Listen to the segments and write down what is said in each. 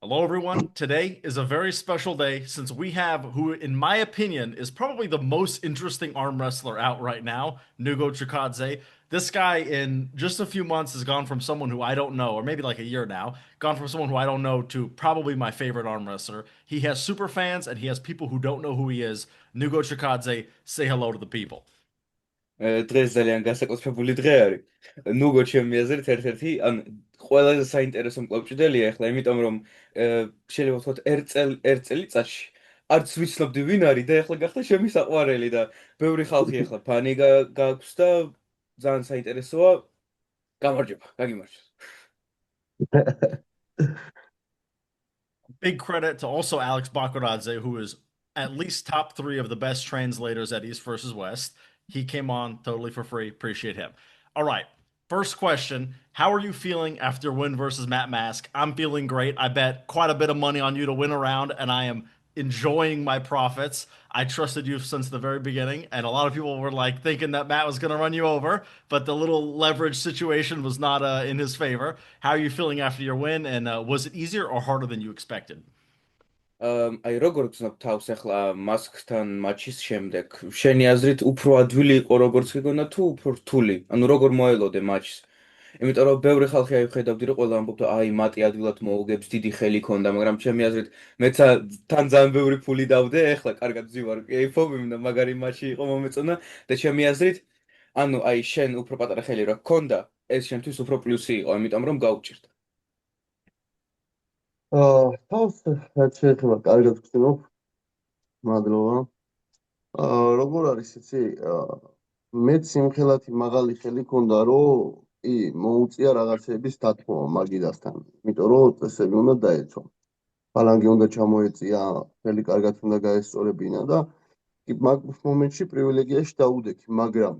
Hello, everyone. Today is a very special day since we have who, in my opinion, is probably the most interesting arm wrestler out right now, Nugo Chikadze. This guy, in just a few months, has gone from someone who I don't know, or maybe like a year now, gone from someone who I don't know to probably my favorite arm wrestler. He has super fans and he has people who don't know who he is. Nugo Chikadze, say hello to the people. დღეს ძალიან განსაკუთრებული დღე არის. ნუგო ჩემი აზრით ერთ-ერთი ან ყველაზე საინტერესო მკლავჭიდელია ახლა, იმიტომ რომ შეიძლება ვთქვათ ერთ წელიწადში არც ვიცნობდი ვინ არის და ახლა გახდა ჩემი საყვარელი და ბევრი ხალხი ახლა ფანი გაქვს და ძალიან საინტერესოა. გამარჯობა, გაგიმარჯოს. Big credit to also Alex Bakuradze, who is at least top three of the best translators at East versus West. He came on totally for free. Appreciate him. All right. First question. How are you feeling after win versus Matt Mask? I'm feeling great. I bet quite a bit of money on you to win around, and I am enjoying my profits. I trusted you since the very beginning, and a lot of people were like thinking that Matt was going to run you over, but the little leverage situation was not in his favor. How are you feeling after your win, and was it easier or harder than you expected? აი როგორ გძნობ თავს ახლა მასკთან მატჩის შემდეგ? შენი აზრით უფრო ადვილი იყო როგორც გიგონა თუ უფრო რთული? ანუ როგორ მოელოდე მატჩს? იმიტომ რომ ბევრი ხალხი აი ხედავდი რომ ყველა ამბობდა აი მატი ადვილად მოუგებს, დიდი ხელი ქონდა, მაგრამ ჩემი აზრით მეც თან ძალიან ბევრი ფული დავდე, ეხლა კარგად ვზივარ, კეიფობ, იმდა მაგარი მატჩი იყო მომეწონა და ჩემი აზრით ანუ აი შენ უფრო პატარა ხელი რა გქონდა, ეს შენთვის უფრო პლუსი იყო, იმიტომ რომ გაუჭირდა. თავს რაც შეეხება კარგად ვწინო, მადლობა. როგორ არის იცი? მეც იმხელათი მაღალი ხელი ქონდა, რომ მოუწია რაღაცების დათმობა მაგიდასთან. იმიტომ რომ წესები უნდა დაეცვა. ბალანგი უნდა ჩამოეწია, ხელი კარგად უნდა გაესწორებინა და მაგ მომენტში პრივილეგიაში დაუდექი, მაგრამ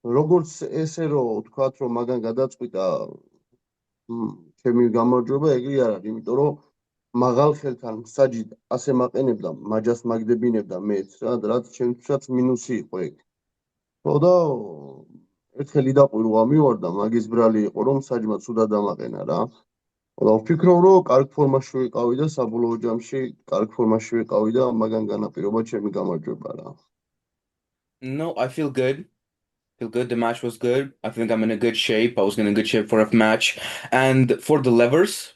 როგორც ესე რომ თქვათ, რომ მაგან გადაწყვიტა ჩემი გამარჯვება, ეგრე არ არის, იმიტომ რომ მაღალ ხელთან მსაჯით ასე მაყენებდა, მაჯას მაგდებინებდა მეც რა, რაც ჩემთვისაც მინუსი იყო ეგ. ხო და ერთხელ იდაყვირო ამივარდა, მაგის ბრალი იყო, რომ მსაჯმა ცუდად დამაყენა რა. და ვფიქრობ, რომ კარგ ფორმაში ვიყავი და საბოლოო ჯამში კარგ ფორმაში ვიყავი და მაგან განაპირობა ჩემი გამარჯვება რა. No, I feel good. Feel good. The match was good. I think I'm in a good shape. I was in a good shape for a match. And for the levers,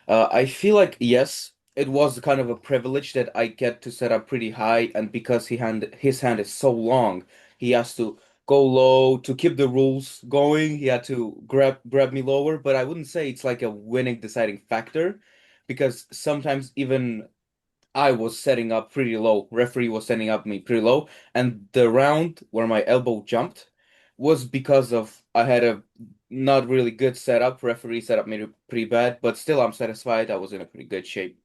I feel like yes, it was kind of a privilege that I get to set up pretty high, and because his hand is so long, he has to go low to keep the rules going. He had to grab me lower, but I wouldn't say it's like a winning deciding factor, because sometimes even I was setting up pretty low. Referee was setting up me pretty low, and the round where my elbow jumped was because of I had a not really good setup. Referee set up me pretty bad, but still I'm satisfied. I was in a pretty good shape.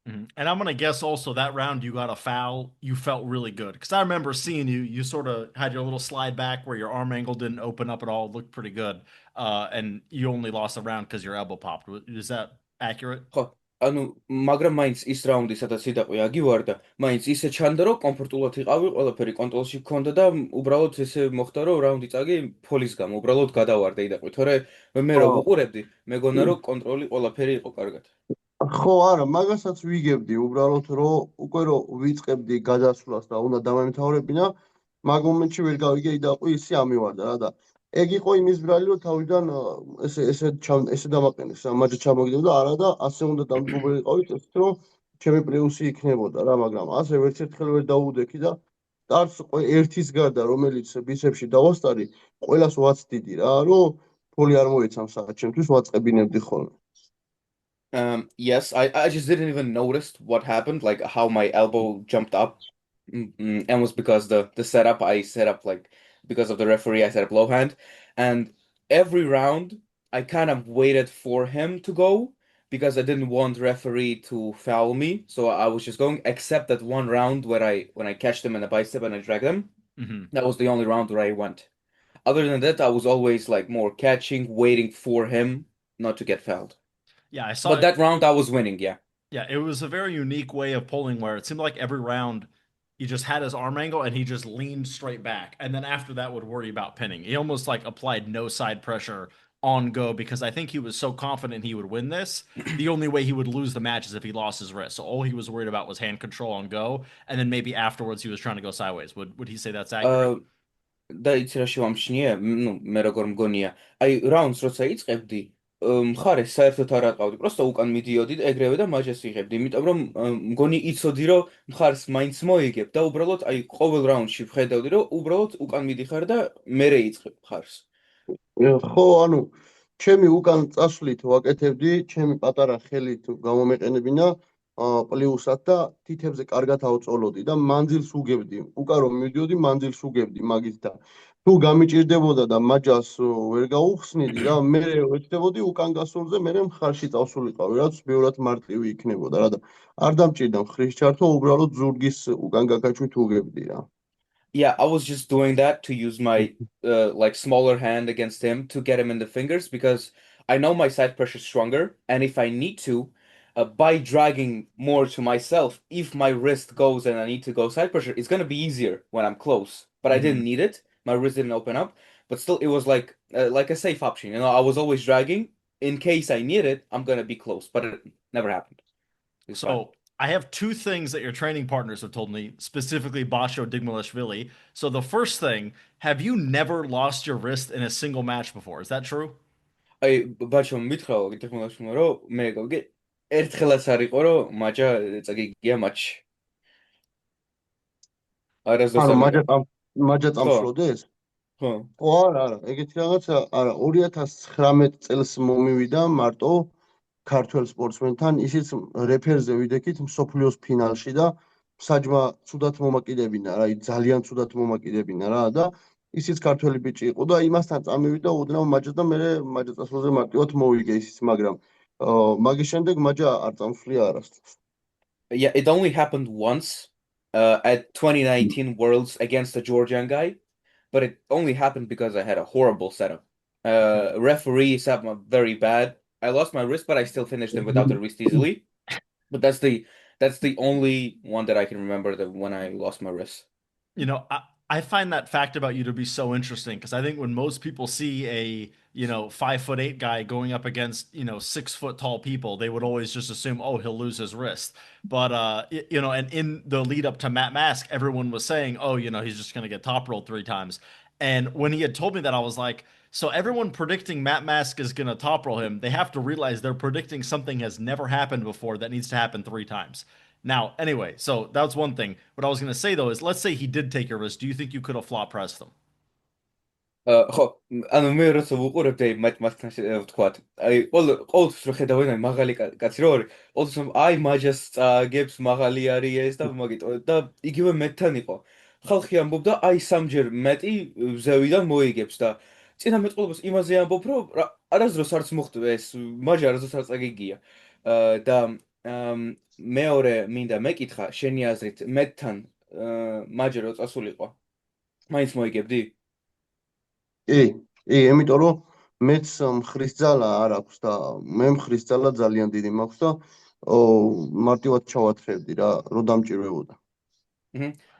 And I'm gonna guess also that round you got a foul. You felt really good because I remember seeing you. You sort of had your little slide back where your arm angle didn't open up at all. It looked pretty good. And you only lost the round because your elbow popped. Is that accurate? ხო, ანუ მაგრამ მაინც ის რაუნდი, სადაც იდაყვი აგივარდა, მაინც ისე ჩანდა, რომ კომფორტულად იყავი, ყველაფერი კონტროლში გქონდა და უბრალოდ ესე მოხდა, რომ რაუნდი წაგი ფოლის გამო, უბრალოდ გადავარდა იდაყვი. თორე მე რო ვუყურებდი, მეგონა რომ კონტროლი ყველაფერი იყო კარგად. ხო, არა, მაგასაც ვიგებდი, უბრალოდ რომ უკვე რომ ვიწყებდი გადასვლას და უნდა დამემთავრებინა, მაგ მომენტში ვერ გავიგე იდაყვი, ისე ამივარდა რა და ეგ იყო იმის ბრალი, რომ თავიდან ესე დამაყენეს, მაჯა ჩამოგდებ და არა და ასე უნდა დამდგომარეყავით, ესეთ რომ ჩემი პლუსი იქნებოდა რა, მაგრამ ასე ვერც ერთხელ ვერ დაუდექი და starts ერთის გარდა, რომელიც ბიცეპსში დავასტარი, ყველას ვაცდიდი რა, რომ ფული არ მოეცამს ჩემთვის ვაწყებინებდი ხოლმე. Yes, I just didn't even notice what happened, like how my elbow jumped up, and was because the setup I set up like because of the referee I set up low hand, and every round I kind of waited for him to go because I didn't want referee to foul me, so I was just going. Except that one round where I when I catched him in the bicep and I dragged him, that was the only round where I went. Other than that, I was always like more catching, waiting for him not to get fouled. Yeah, I saw But it. that round I was winning, yeah. Yeah, it was a very unique way of pulling where it seemed like every round he just had his arm angle and he just leaned straight back. And then after that would worry about pinning. He almost like applied no side pressure on Go because I think he was so confident he would win this. The only way he would lose the match is if he lost his wrist. So all he was worried about was hand control on Go, and then maybe afterwards he was trying to go sideways. Would he say that's accurate? და იცი რა შევამჩნიე? მე როგორ მგონია. აი, რაუნდს როცა იწყებდი, მხარეს საერთოდ არ აყავდი, პროსტო უკან მიდიოდი და ეგრევე და მაჯას იღებდი, იმიტომ რომ მგონი იცოდი რომ მხარს მაინც მოიგებ და უბრალოდ აი ყოველ რაუნდში ვხედავდი რომ უბრალოდ უკან მიდიხარ და მერე იწყებ მხარს. ხო, ანუ ჩემი უკან წასვლით ვაკეთებდი, ჩემი პატარა ხელით გამომეყენებინა პლუსად და თითებზე კარგად ავწოლოდი და მანძილს უგებდი. უკან რომ მივიდიოდი, მანძილს უგებდი მაგით და თუ გამიჭირდებოდა და მაჯას ვერ გაუხსნიდი რა, მე ვეცდებოდი უკან გასულზე, მე მხარში წავსულიყავი, რაც ბევრად მარტივი იქნებოდა რა და არ დამჭირდა მხრის ჩართვა, უბრალოდ ზურგის უკან გაკაჩვით უგებდი რა. Yeah, I was just doing that to use my like smaller hand against him to get him in the fingers because I know my side pressure is stronger, and if I need to, by dragging more to myself, if my wrist goes and I need to go side pressure, it's gonna be easier when I'm close. But I didn't need it. My wrist didn't open up, but still, it was like a safe option. You know, I was always dragging in case I need it. I'm gonna be close, but it never happened. It's fine. So I have two things that your training partners have told me, specifically Basho Digmalashvili. So the first thing, have you never lost your wrist in a single match before? Is that true? აი ბაჩო მითხრა გითხრა რომ მე გოგე ერთხელაც არ იყო რომ მაჯა წაგიგია მატჩი არასდროს ანუ არ მაჯა წამსვლოდეს? ხო ხო, არა, ეგეთი რაღაცა არა, 2019 წელს მომივიდა მარტო ქართველ სპორტსმენთან, ისიც რეფერზე ვიდექით მსოფლიოს ფინალში და საჯმა ცუდად მომაკიდებინა რა, ძალიან ცუდად მომაკიდებინა რა და ისიც ქართველი ბიჭი იყო და იმასთან წამივიდა უდნავ მაჯა და მე მაჯა წასვლაზე მარტივად მოვიგე ისიც, მაგრამ მაგის შემდეგ მაჯა არ წამსვლია არასდროს. Yeah, it only happened once at 2019 Worlds against a Georgian guy, but it only happened because I had a horrible setup. Referee set me very bad. I lost my wrist, but I still finished him without the wrist easily. But that's the only one that I can remember that when I lost my wrist. You know, I find that fact about you to be so interesting because I think when most people see a, 5'8" guy going up against, 6 foot tall people, they would always just assume, oh, he'll lose his wrist. But, and in the lead up to Matt Mask, everyone was saying, oh, he's just going to get top rolled 3 times. And when he had told me that, I was like, so everyone predicting Matt Mask is going to top roll him, they have to realize they're predicting something has never happened before that needs to happen 3 times. Now, anyway, so that's one thing. What I was going to say though is, let's say he did take your wrist. Do you think you could have flop pressed him? ხო, ანუ მე როცა ვუყურებდი მათთან ვთქვათ, აი ყოველთვის რო ხედავენ აი მაღალი კაცი რო არის, ყოველთვის აი მაჯას წააგებს, მაღალი არის ეს და მაგიტო და იგივე მეტთან იყო. ხალხი ამბობდა აი სამჯერ მეტი ზევიდან მოიგებს და წინამეტყველებას იმაზე ამბობ, რომ არასდროს არც მოხდა ეს მაჯა არასდროს არ წაგიგია. და მეორე მინდა მეკითხა, შენი აზრით მეტთან მაჯა რო წასულიყო, მაინც მოიგებდი? კი, იმიტომ რომ მეც მხრის ძალა არ აქვს და მე მხრის ძალა ძალიან დიდი მაქვს და მარტივად ჩავათრევდი რა, რომ დამჭირვებოდა.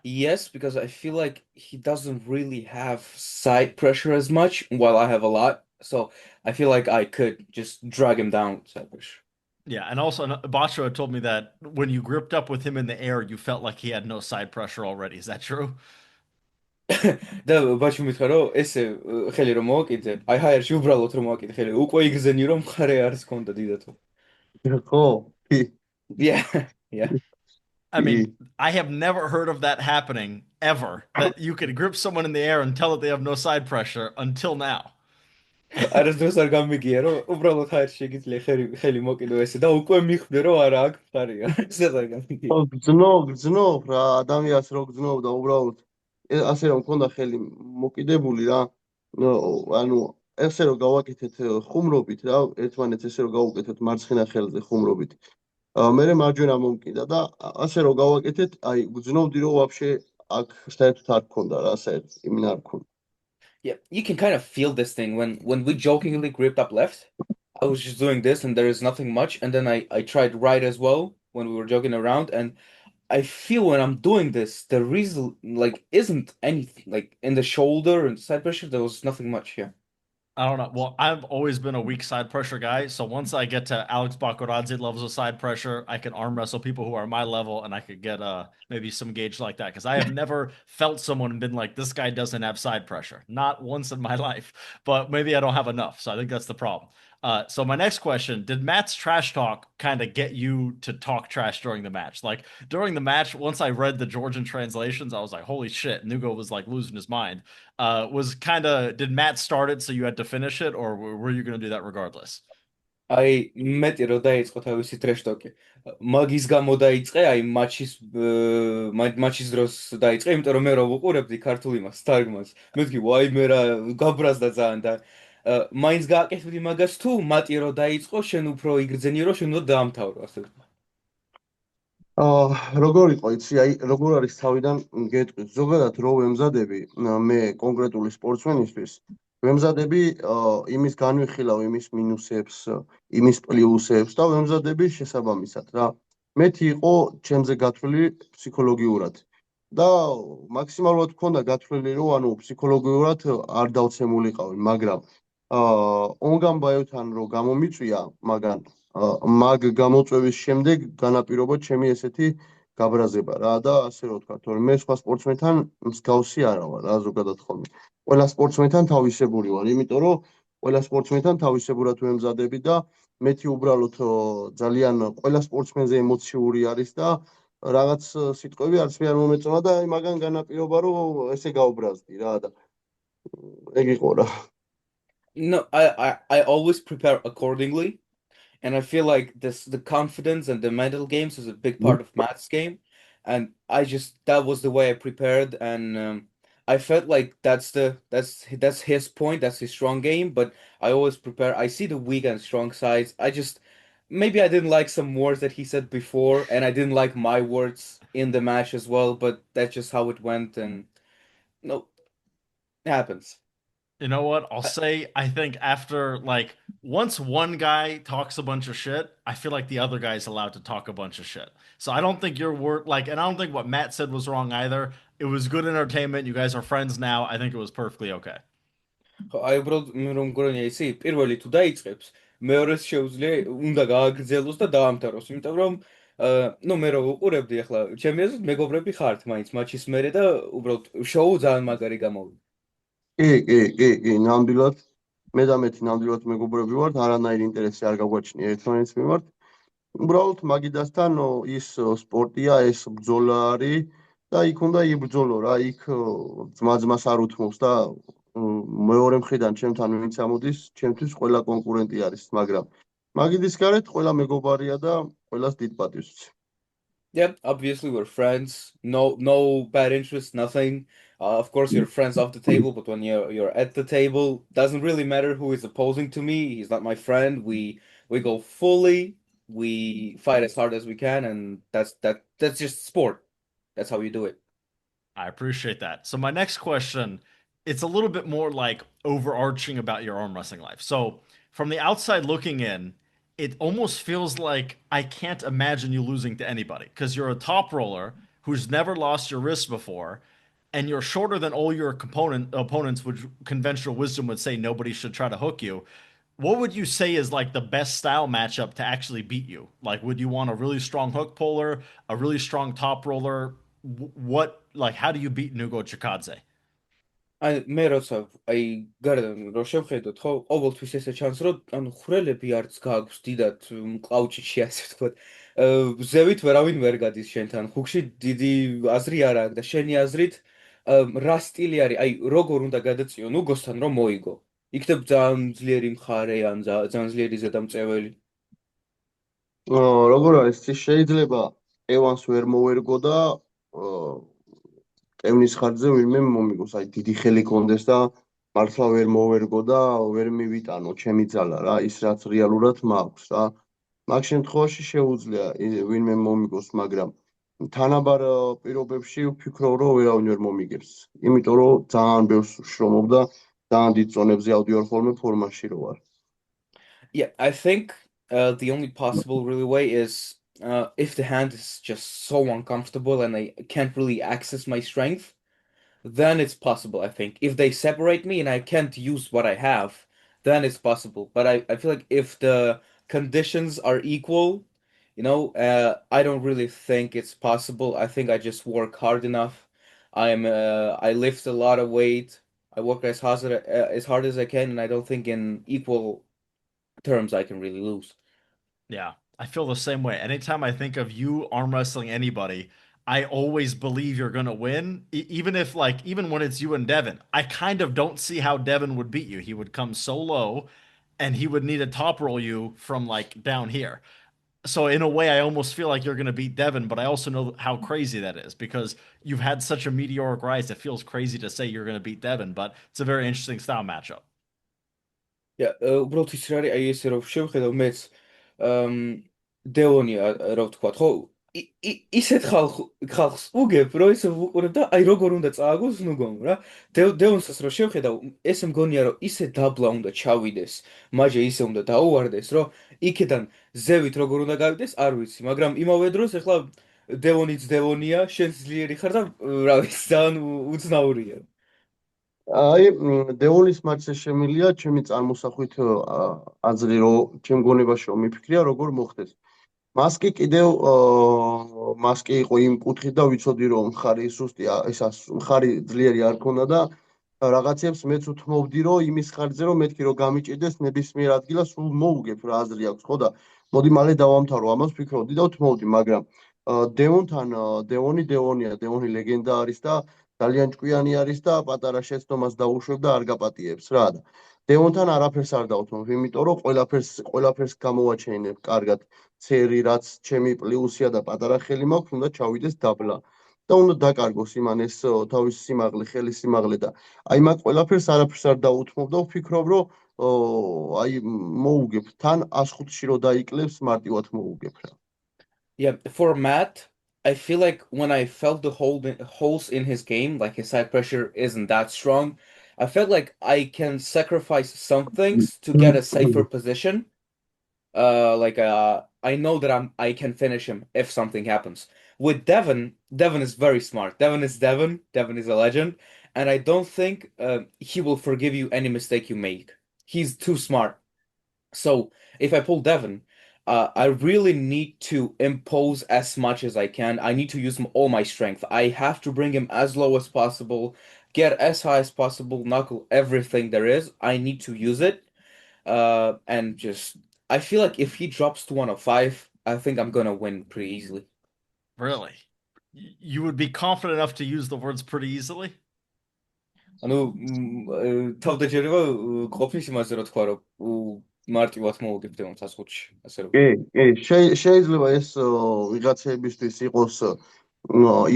Yes, because I feel like he doesn't really have side pressure as much, while I have a lot. So I feel like I could just drag him down with side pressure. Yeah, and also Bacho had told me that when you gripped up with him in the air, you felt like he had no side pressure already. Is that true? და ბაჩი მითხრა რომ ესე ხელი რომ მოვაკიდე, აი ჰაერში უბრალოდ რომ მოვაკიდე ხელი, უკვე იგზენი რომ მხარე არის კონდა დიდათო. ხო, კი. Yeah, yeah. I mean, I have never heard of that happening ever. That you could grip someone in the air and tell that they have no side pressure until now. არასდროს არ გამიგია რომ უბრალოდ ჰაერში შეგიძლია ხელი მოკიდო ესე და უკვე მიხვდე რომ არა აქ მხარეა. ესეც არ გამიგია. გძნობ რა, ადამიანს რო გძნობ და უბრალოდ ასე რომ მქონდა ხელი მოკიდებული რა, ანუ ესე რომ გავაკეთეთ ხუმრობით რა, ერთმანეთს ესე რომ გავუკეთეთ მარცხენა ხელზე ხუმრობით. მე მარჯვენა მომკიდა და ასე რომ გავაკეთეთ, აი გძნობდი რომ ვაფშე აქ საერთოდ არ გქონდა რა, საერთოდ იმენ არ გქონდა. Yeah, you can kind of feel this thing when we jokingly gripped up left. I was just doing this and there is nothing much, and then I tried right as well when we were joking around, and I feel when I'm doing this, the reason like isn't anything like in the shoulder and side pressure. There was nothing much here. I don't know. Well, I've always been a weak side pressure guy. So once I get to Alex Bakoradze levels of side pressure, I can arm wrestle people who are my level and I could get maybe some gauge like that. Because I have never felt someone and been like, this guy doesn't have side pressure. Not once in my life. But maybe I don't have enough. So I think that's the problem. So my next question, did Matt's trash talk kind of get you to talk trash during the match? Like during the match, once I read the Georgian translations, I was like, holy shit, Nugo was like losing his mind. Was kind of did Matt start it so you had to finish it, or were you going to do that regardless? აი მეტი რო დაიწყო თავისი ტრეშტოკი. მაგის გამო დაიწყე, აი მაჩის დროს დაიწყე, იმიტომ რომ მე რო ვუყურებდი ქართულ იმას, თარგმანს. მეთქი, ვაი მე რა გაბრაზდა ძალიან და მაინც გააკეთებდი მაგას თუ მატი რო დაიწყო, შენ უფრო იგრძენი რომ შენ უნდა დაამთავრო ასე. როგორ იყო იცი, აი როგორ არის თავიდან გეტყვი. ზოგადად რო ვემზადები მე კონკრეტული სპორტსმენისთვის, ვემზადები იმის განვიხილავ იმის მინუსებს, იმის პლუსებს და ვემზადები შესაბამისად რა. მეთი იყო ჩემზე გათვლილი ფსიქოლოგიურად და მაქსიმალურად მქონდა გათვლილი რომ ანუ ფსიქოლოგიურად არ დავცემულიყავი, მაგრამ ონგან ბაიოთან რო გამომიწვია მაგან მაგ გამოწვევის შემდეგ განაპირობა ჩემი ესეთი გაბრაზება რა და ასე რომ ვთქვა, თორემ მე სხვა სპორტსმენთან მსგავსი არა ვარ რა ზოგადად ხოლმე. ყველა სპორტსმენთან თავისებური ვარ, იმიტომ რომ ყველა სპორტსმენთან თავისებურად ვემზადები და მეთი უბრალოდ ძალიან ყველა სპორტსმენზე ემოციური არის და რაღაც სიტყვები არც მე არ მომეწონა და აი მაგან განაპირობა რომ ესე გავბრაზდი რა და ეგ იყო რა. No, I always prepare accordingly. And I feel like the confidence and the mental games is a big part of Matt's game. And that was the way I prepared, and I felt like that's his point, that's his strong game. But I always prepare. I see the weak and strong sides. Maybe I didn't like some words that he said before, and I didn't like my words in the match as well. But that's just how it went, and no, it happens. You know what? I'll say I think after like once one guy talks a bunch of shit, I feel like the other guy's allowed to talk a bunch of shit. So I don't think your word like, and I don't think what Matt said was wrong either. It was good entertainment. You guys are friends now. I think it was perfectly okay. ხო, აი უბრალოდ მე რომ მგონია იცი, პირველი თუ დაიწყებს, მეორეს შეუძლია უნდა გააგრძელოს და დაამთავროს, იმიტომ რომ ნუ მე რომ უყურებდი ახლა, ჩემი აზრით მეგობრები ხართ მაინც მატჩის მერე და უბრალოდ შოუ ძალიან მაგარი გამოვიდა. კი, ნამდვილად მე და მეთი ნამდვილად მეგობრები ვართ, არანაირი ინტერესი არ გაგვაჩნია ერთმანეთის მიმართ. უბრალოდ მაგიდასთან ის სპორტია, ეს ბრძოლა არის და იქ უნდა იბრძოლო რა, იქ ძმა-ძმას არ უთმობს და მეორე მხრიდან ჩემთან ვინც ამოდის, ჩემთვის ყველა კონკურენტი არის, მაგრამ მაგიდის გარეთ ყველა მეგობარია და ყველას დიდ პატივს ვცი. Yeah, obviously we're friends. No bad interest, nothing. Of course, you're friends off the table, but when you're at the table, doesn't really matter who is opposing to me. He's not my friend. We go fully. We fight as hard as we can, and that's just sport. That's how you do it. I appreciate that. So my next question, it's a little bit more like overarching about your arm wrestling life. So from the outside looking in, it almost feels like I can't imagine you losing to anybody because you're a top roller who's never lost your wrist before, and you're shorter than all your component opponents, which conventional wisdom would say nobody should try to hook you. What would you say is like the best style matchup to actually beat you? Like, would you want a really strong hook puller, a really strong top roller? What, like, how do you beat Nugo Chikadze? აი მე როცა აი გარედან რო შევხედოთ ხო ყოველთვის ესე ჩანს რომ ანუ ხვრელები არც გააქვს დიდად მკლავჭიში ასე ვთქვათ ზევით ვერავინ ვერ გადის შენთან ხუქში დიდი აზრი არ აქვს და შენი აზრით რა სტილი არის აი როგორ უნდა გადაწიო ნუგოსთან რომ მოიგო იქნებ ძალიან ძლიერი მხარე ან ძალიან ძლიერი ზედამწეველი როგორ არის ის შეიძლება ევანს ვერ მოვერგო და ტევნის ხარჯზე ვინმე მომიგოს, აი დიდი ხელი კონდეს და მართლა ვერ მოვერგო და ვერ მივიტანო ჩემი ძალა რა, ის რაც რეალურად მაქვს რა. მაგ შემთხვევაში შეუძლია ვინმე მომიგოს, მაგრამ თანაბარ პირობებში ვფიქრობ, რომ ვერავინ ვერ მომიგებს. იმიტომ რომ ძალიან ბევრს ვშრომობ და ძალიან დიდ წონებზე ავდივარ ხოლმე ფორმაში რო ვარ. Yeah, I think the only possible really way is if the hand is just so uncomfortable and I can't really access my strength, then it's possible, I think. If they separate me and I can't use what I have, then it's possible. But I feel like if the conditions are equal, I don't really think it's possible. I think I just work hard enough. I lift a lot of weight. I work as hard as I can, and I don't think in equal terms I can really lose. Yeah, I feel the same way. Anytime I think of you arm wrestling anybody, I always believe you're gonna win. Even if like even when it's you and Devin, I kind of don't see how Devin would beat you. He would come so low and he would need to top roll you from like down here. So in a way, I almost feel like you're gonna beat Devin, but I also know how crazy that is because you've had such a meteoric rise. It feels crazy to say you're gonna beat Devin, but it's a very interesting style matchup. უბრალოდ ის რა არის, აი ესე რომ შევხედავ მეც ამ დეონია რა ვთქვა, ხო? ისეთ ხალხს უგებ, რომ ისე ვუყურებ და აი როგორ უნდა წააგოს ნუგომ რა. დეონსაც რომ შევხედავ, ესე მგონია რომ ისე დაბლა უნდა ჩავიდეს, მაჯე ისე უნდა დაუვარდეს, რომ იქიდან ზევით როგორ უნდა გავიდეს, არ ვიცი, მაგრამ იმავე დროს ახლა დეონიც დეონია, შენ ძლიერი ხარ და რა ვიცი, ძალიან უცნაურია. აი დეონის მატჩზე შემილია ჩემი წარმოსახვით აზრი რომ ჩემ გონებაში რომ მიფიქრია როგორ მოხდეს მას კი კიდევ მას კი იყო იმ კუთხით და ვიცოდი რომ მხარი სუსტი მხარი ძლიერი არ ქონდა და რაღაცებს მეც უთმობდი რომ იმის ხარჯზე რომ მეთქი რომ გამიჭirdეს ნებისმიერ ადგილას სულ მოუგებ რა აზრი აქვს ხო და მოდი მალე დავამთავრო ამას ვფიქრობდი და უთმობდი მაგრამ დეონთან დეონი დეონია დეონი ლეგენდა არის და ძალიან ჭკვიანი არის და პატარა შეცდომას დაუშვებ და არ გაპატიებს რა და დეონთან არაფერს არ დავთმობ, იმიტომ რომ ყველაფერს გამოვაჩენებ კარგად. ცერი რაც ჩემი პლუსია და პატარა ხელი მაქვს, უნდა ჩავიდეს დაბლა. და უნდა დაკარგოს იმან ეს თავის სიმაღლე, ხელის სიმაღლე და აი მაგ ყველაფერს არაფერს არ დაუთმობ და ვფიქრობ რომ აი მოუგებ თან 105-ში რო დაიკლებს მარტივად მოუგებ რა. Yeah, for Matt, I feel like when I felt the holes in his game, like his side pressure isn't that strong, I felt like I can sacrifice some things to get a safer position. I know that I can finish him if something happens. With Devin, Devin is very smart. Devin is Devin. Devin is a legend, and I don't think he will forgive you any mistake you make. He's too smart. So if I pull Devin, I really need to impose as much as I can. I need to use all my strength. I have to bring him as low as possible, get as high as possible, knuckle everything there is. I need to use it. And just, I feel like if he drops to 105, I think I'm gonna win pretty easily. Really? You would be confident enough to use the words pretty easily? ანუ თავდაჯერება ყოფნის იმაზე რა თქვა რომ მარტივად მოვუგებ დემონს 105-ში, ასე რომ. კი, შეიძლება ეს ვიღაცებისთვის იყოს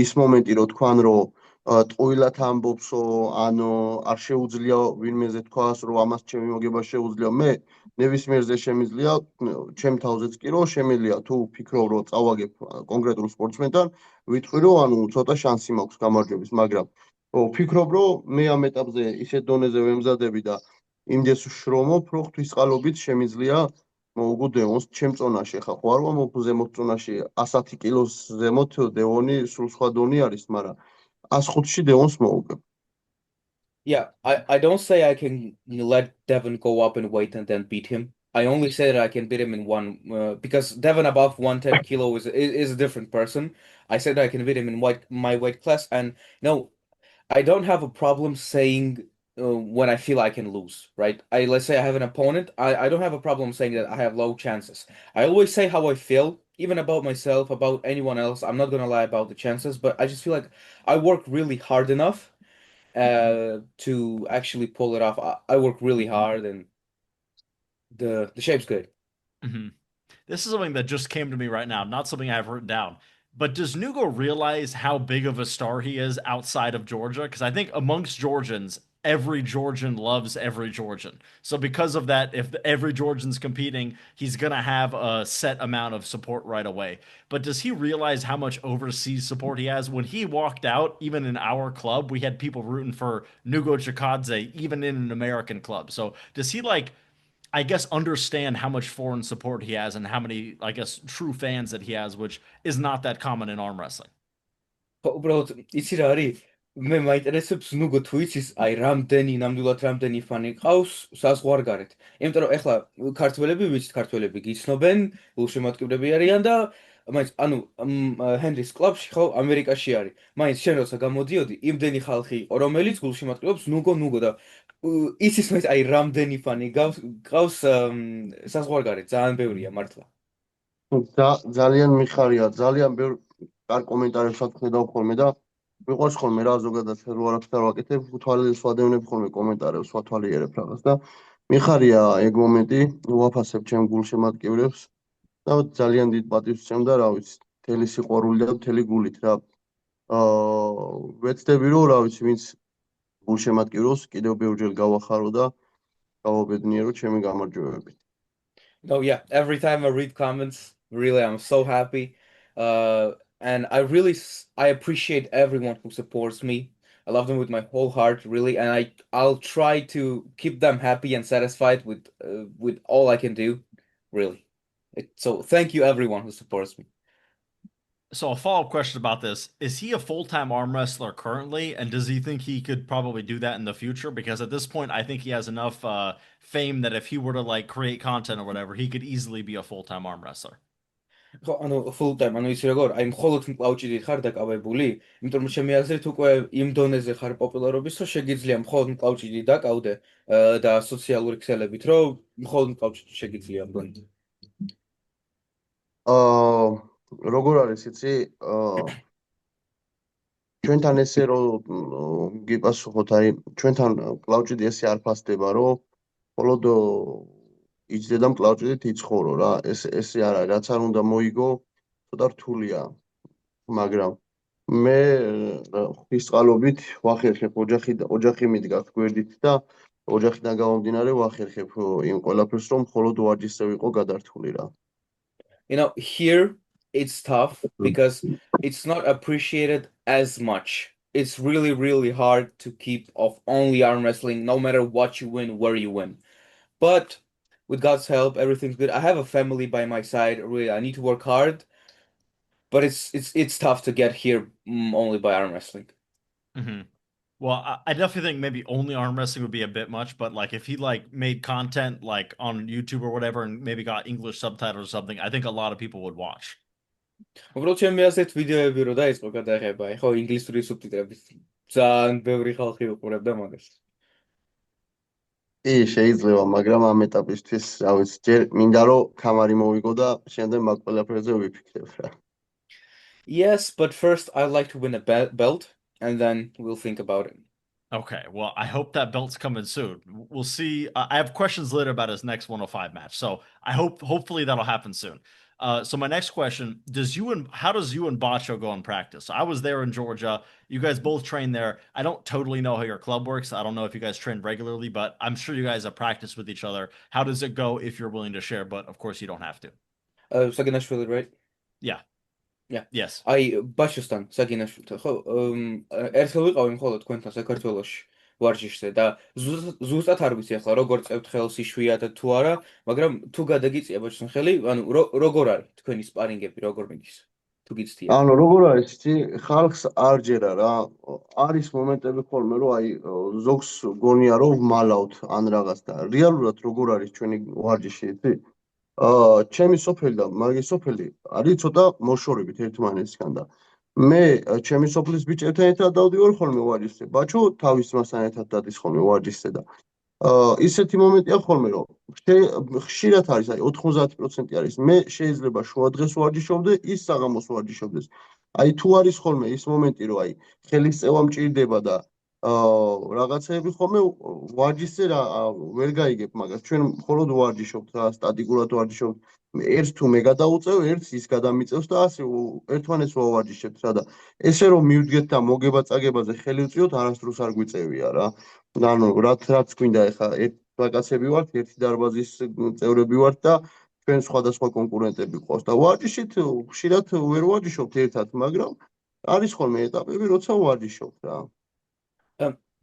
ის მომენტი რომ თქვან რომ ტყუილად ამბობსო, ანუ არ შეუძლია ვინმეზე თქვას რომ ამას ჩემი მოგება შეუძლია. მე ნებისმიერზე შემიძლია, ჩემ თავზეც კი რომ შემიძლია თუ ვფიქრობ რომ წავაგებ კონკრეტულ სპორტსმენთან, ვიტყვი რომ ანუ ცოტა შანსი მაქვს გამარჯვების, მაგრამ ვფიქრობ რომ მე ამ ეტაპზე ისეთ დონეზე ვემზადები და იმდეს ვშრომობ, რომ ღვთისყალობით შემიძლია მოვუგო დეონს ჩემ წონაში. ხა ხო არ ვამბობ ზემოთ წონაში 110 კილოს ზემოთ დეონი სულ სხვა დონე არის, მაგრამ 105-ში დეონს მოვუგებ. Yeah, I don't say I can let Devin go up in weight and then beat him. I only say that I can beat him in one because Devin above 110 kilo is a different person. I said I can beat him in my weight class, and no, I don't have a problem saying when I feel I can lose, right? Let's say I have an opponent, I don't have a problem saying that I have low chances. I always say how I feel, even about myself, about anyone else. I'm not gonna lie about the chances, but I just feel like I work really hard enough to actually pull it off. I work really hard, and the shape's good. Mhm. This is something that just came to me right now, not something I have written down. But does Nugo realize how big of a star he is outside of Georgia? Because I think amongst Georgians, every Georgian loves every Georgian. So because of that, if every Georgian's competing, he's gonna have a set amount of support right away. But does he realize how much overseas support he has? When he walked out, even in our club, we had people rooting for Nugo Chikadze, even in an American club. So does he like I guess understand how much foreign support he has and how many, I guess, true fans that he has, which is not that common in arm wrestling. უბრალოდ იცი რა არის? მე მაინტერესებს ნუგო თუ იცის, აი ნამდვილად რამდენი ფანი ყავს საზღვარგარეთ. იმიტომ რომ ეხლა ქართველები ვიცით, ქართველები გიცნობენ, გულშემატკივრები არიან და მაინც ანუ ჰენრის კლუბში ხო ამერიკაში არის. მაინც შენ როცა გამოდიოდი, იმდენი ხალხი იყო, რომელიც გულშემატკივრებს ნუგო და იცის მაინც აი რამდენი ფანი ყავს საზღვარგარეთ, ძალიან ბევრია მართლა. ძალიან მიხარია, ძალიან ბევრ კარგ კომენტარებს ვაკეთებ ხოლმე და მიყვარს ხოლმე რა ზოგადად რო არაფერს არ ვაკეთებ, თვალებს ვადევნებ ხოლმე კომენტარებს, ვათვალიერებ რაღაც და მიხარია ეგ მომენტი, ვაფასებ ჩემ გულშემატკივრებს და ძალიან დიდ პატივს ვცემ და რა ვიცი, მთელი სიყვარული და მთელი გულით რა. ვეცდები რომ რა ვიცი, ვინც გულშემატკივრობს, კიდევ ბევრჯერ გავახარო და გავაბედნიერო ჩემი გამარჯვებებით. Oh yeah, every time I read comments, really I'm so happy. And I appreciate everyone who supports me. I love them with my whole heart, really, and I'll try to keep them happy and satisfied with all I can do, really. So thank you everyone who supports me. So a follow-up question about this. Is he a full-time arm wrestler currently? And does he think he could probably do that in the future? Because at this point, I think he has enough fame that if he were to like create content or whatever, he could easily be a full-time arm wrestler. ხო, ანუ full time, ანუ იცი როგორ, აი მხოლოდ მკლავჭიდით ხარ დაკავებული, იმიტომ რომ ჩემი აზრით უკვე იმ დონეზე ხარ პოპულარობის, რომ შეგიძლია მხოლოდ მკლავჭიდი დაკავდე და სოციალური ქსელებით, რომ მხოლოდ მკლავჭიდი შეგიძლია ამ დონეზე. როგორ არის იცი, ჩვენთან ესე რომ გიპასუხოთ, აი ჩვენთან კლავჭიდი ესე არ ფასდება, რომ მხოლოდ იჯდე და მკლავჭიდით იცხოვრო რა. ესე არ არის, რაც არ უნდა მოიგო, ცოტა რთულია, მაგრამ მე ღვთისწყალობით ვახერხებ ოჯახი მიდგას გვერდით და ოჯახიდან გამომდინარე ვახერხებ იმ ყველაფერს, რომ მხოლოდ ვარჯიშზე ვიყო გადართული რა. You know, here it's tough because it's not appreciated as much. It's really, really hard to keep off only arm wrestling, no matter what you win, where you win. But with God's help, everything's good. I have a family by my side. Really, I need to work hard, but it's tough to get here only by arm wrestling. Mm-hmm. Well, I definitely think maybe only arm wrestling would be a bit much, but like if he like made content like on YouTube or whatever and maybe got English subtitles or something, I think a lot of people would watch. უბრალოდ ჩემი აზრით ვიდეოები რო დაიწყო გადაღება, ხო ინგლისური სუბტიტრებით ძალიან ბევრი ხალხი უყურებდა მაგას. შეიძლება, მაგრამ ამ ეტაპისთვის, რა ვიცი, ჯერ მინდა რომ ქამარი მოვიგო და შემდეგ მაგ ყველაფერზე ვიფიქრებ რა. Yes, but first I'd like to win a belt and then we'll think about it. Okay, well, I hope that belt's coming soon. We'll see. I have questions later about his next 105 match, so hopefully that'll happen soon. So my next question, how does you and Bacho go in practice? So I was there in Georgia. You guys both train there. I don't totally know how your club works. I don't know if you guys train regularly, but I'm sure you guys have practiced with each other. How does it go if you're willing to share? But of course you don't have to. Saginashvili, right? Yeah. Yeah. Yes. აი ბაშოსთან საგინაშვილთან ხო ერთხელ ვიყავი მხოლოდ თქვენთან საქართველოში ვარჯიშზე და ზუსტად არ ვიცი ახლა როგორ წევთ ხელს იშვიათ თუ არა, მაგრამ თუ გადაგიწია ბაშოსთან ხელი, ანუ როგორ არის თქვენი სპარინგები, როგორ მიდის? თუ გიცდია. ანუ როგორ არის, იცი, ხალხს არ ჯერა რა. არის მომენტები ხოლმე, რომ აი ზოგს გონია რომ ვმალავთ ან რაღაც და რეალურად როგორ არის ჩვენი ვარჯიში, იცი? ჩემი სოფელი და მაგის სოფელი არის ცოტა მოშორებით ერთმანეთისგან და მე ჩემი სოფლის ბიჭებთან ერთად დავდივარ ხოლმე ვარჯიშზე. ბაჩო თავის ძმასთან ერთად დადის ხოლმე ვარჯიშზე და ისეთი მომენტია ხოლმე რომ ხშირად არის, აი 90% არის. მე შეიძლება შუა დღეს ვარჯიშობდე, ის საღამოს ვარჯიშობდეს. აი თუ არის ხოლმე ის მომენტი რომ აი ხელის წევა მჭირდება და რაღაცები ხოლმე ვარჯიშზე რა ვერ გაიგებ მაგას. ჩვენ მხოლოდ ვარჯიშობთ რა, სტატიკურად ვარჯიშობთ. ერთს თუ მე გადაუწევ, ერთს ის გადამიწევს და ასე ერთმანეთს ვავარჯიშებთ რა და ესე რომ მივდგეთ და მოგება-წაგებაზე ხელი ვწიოთ, არასდროს არ გვიწევია რა. ანუ რაც გვინდა ეხა ერთ ვაკაცები ვართ, ერთი დარბაზის წევრები ვართ და ჩვენ სხვადასხვა კონკურენტები ყავს და ვარჯიშით ხშირად ვერ ვარჯიშობთ ერთად, მაგრამ არის ხოლმე ეტაპები, როცა ვარჯიშობთ რა.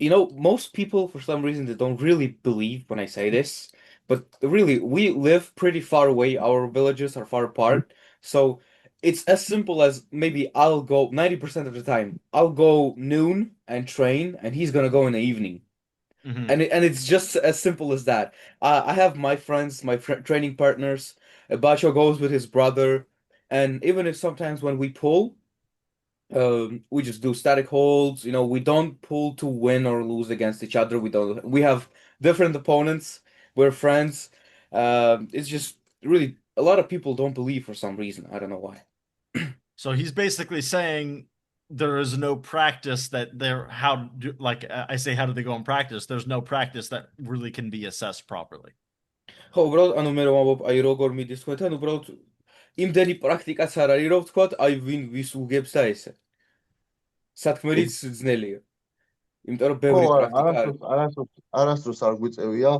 You know, most people for some reason they don't really believe when I say this, but really we live pretty far away. Our villages are far apart, so it's as simple as maybe I'll go 90% of the time. I'll go noon and train, and he's gonna go in the evening. Mhm. And it's just as simple as that. I have my friends, my training partners. Bacho goes with his brother, and even if sometimes when we pull, we just do static holds. We don't pull to win or lose against each other. We don't. We have different opponents. We're friends. It's just really a lot of people don't believe for some reason. I don't know why. So he's basically saying there is no practice that there how do like I say how do they go in practice? There's no practice that really can be assessed properly. ხო, უბრალოდ ანუ მე რომ ამბობ, აი როგორ მიდის თქვენთან, უბრალოდ იმდენი პრაქტიკაც არ არის, რომ ვთქვათ, აი ვინ ვის უგებს და ესე. სათქმელიც ძნელია. იმიტომ რომ ხო, ბევრი არა, პრაქტიკა არის. არასდროს არ გვიწევია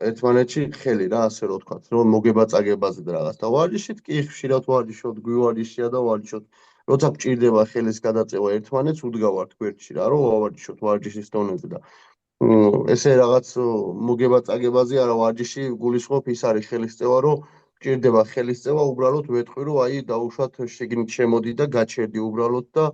ერთმანეთში ხელი რა, ასე რომ ვთქვათ, რომ მოგება წაგებაზე და რაღაც. და ვარჯიშით კი ხშირად ვარჯიშობთ, გვივარჯიშია და ვარჯიშობთ. როცა გჭირდება ხელის გადაწევა ერთმანეთს, უდგავართ გვერდში რა, რომ ვავარჯიშოთ ვარჯიშის დონეზე და ესე რაღაც მოგება წაგებაზე არა ვარჯიში გულისხმობ ის არის ხელისწევა, რომ გჭირდება ხელისწევა, უბრალოდ ვეთქვი, რომ აი დაუშვათ შეგნით შემოდი და გაჩერდი უბრალოდ და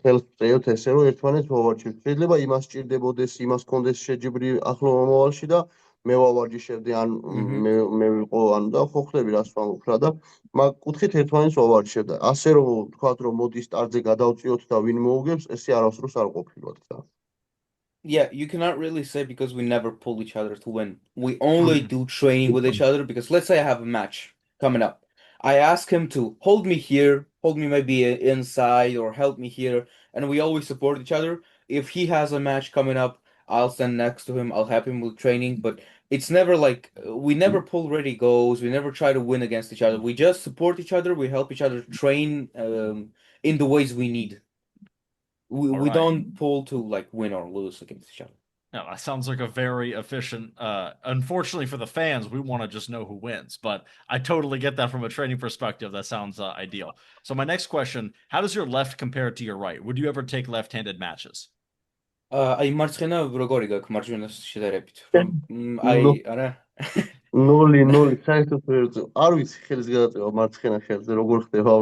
ხელს წევთ ესე რომ ერთმანეთს ვავარჯიშებთ. შეიძლება იმას სჭირდებოდეს, იმას კონდეს შეჯიბრი ახლო მომავალში და მე ვავარჯიშებდი ან Mhm. მე ვიყო ანუ და ხო ხვდები რას ვამბობ რა და მაგ კუთხით ერთმანეთს ვავარჯიშებთ. ასე რომ ვთქვათ რომ მოდი სტარტზე გადავწიოთ და ვინ მოუგებს, ესე არასდროს არ ყოფილვათ რა. Yeah, you cannot really say because we never pull each other to win. We only do training with each other because let's say I have a match coming up. I ask him to hold me here, hold me maybe inside or help me here, and we always support each other. If he has a match coming up, I'll stand next to him, I'll help him with training, but it's never like we never pull ready goals, we never try to win against each other. We just support each other, we help each other train in the ways we need. We Alright. don't pull to like win or lose against each other. No, that sounds like a very efficient. Unfortunately for the fans, we want to just know who wins, but I totally get that from a training perspective. That sounds ideal. So my next question: how does your left compare to your right? Would you ever take left-handed matches? აი მარცხენა როგორი გაქვს მარჯვენას შედარებით? რომ აი ნო არა. 0 საერთოდ ვერ ვწევ. არ ვიცი ხელის გადაწევა მარცხენა ხელზე როგორ ხდება.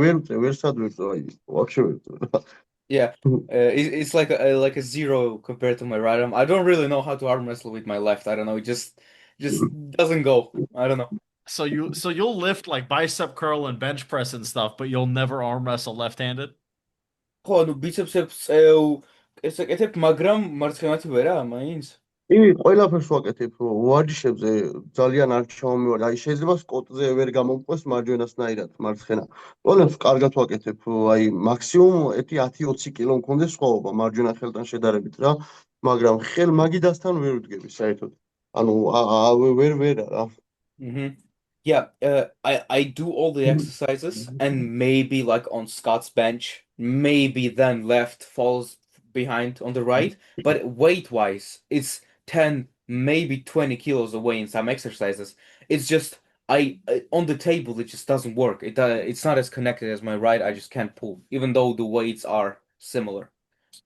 ვერ ვწევ, ვერსად ვერ ვწევ. აი, ვაფშე ვერ ვწევ. Yeah, it's like a zero compared to my right arm. I don't really know how to arm wrestle with my left. I don't know. It just doesn't go. I don't know. So you'll lift like bicep curl and bench press and stuff, but you'll never arm wrestle left-handed? ხო, ანუ ბიცეპსებს წევ ესე კეთებ, მაგრამ მარცხენათი ვერა, მაინც. კი, ყველაფერს ვაკეთებ ვარჯიშებზე ძალიან არ ჩამომივარ. აი შეიძლება სკოტზე ვერ გამომყვეს მარჯვენასნაირად მარცხენა. ყველაფერს კარგად ვაკეთებ. აი მაქსიმუმ 10-20 კილო მქონდეს სხვაობა მარჯვენა ხელთან შედარებით რა, მაგრამ ხელ მაგიდასთან ვერ ვდგები საერთოდ. ანუ ვერა რა. Yeah, I do all the exercises and maybe like on Scott's bench, maybe then left falls behind on the right, but weight-wise, it's 10, maybe 20 kilos away in some exercises. It's just I on the table it just doesn't work. It's not as connected as my right. I just can't pull, even though the weights are similar.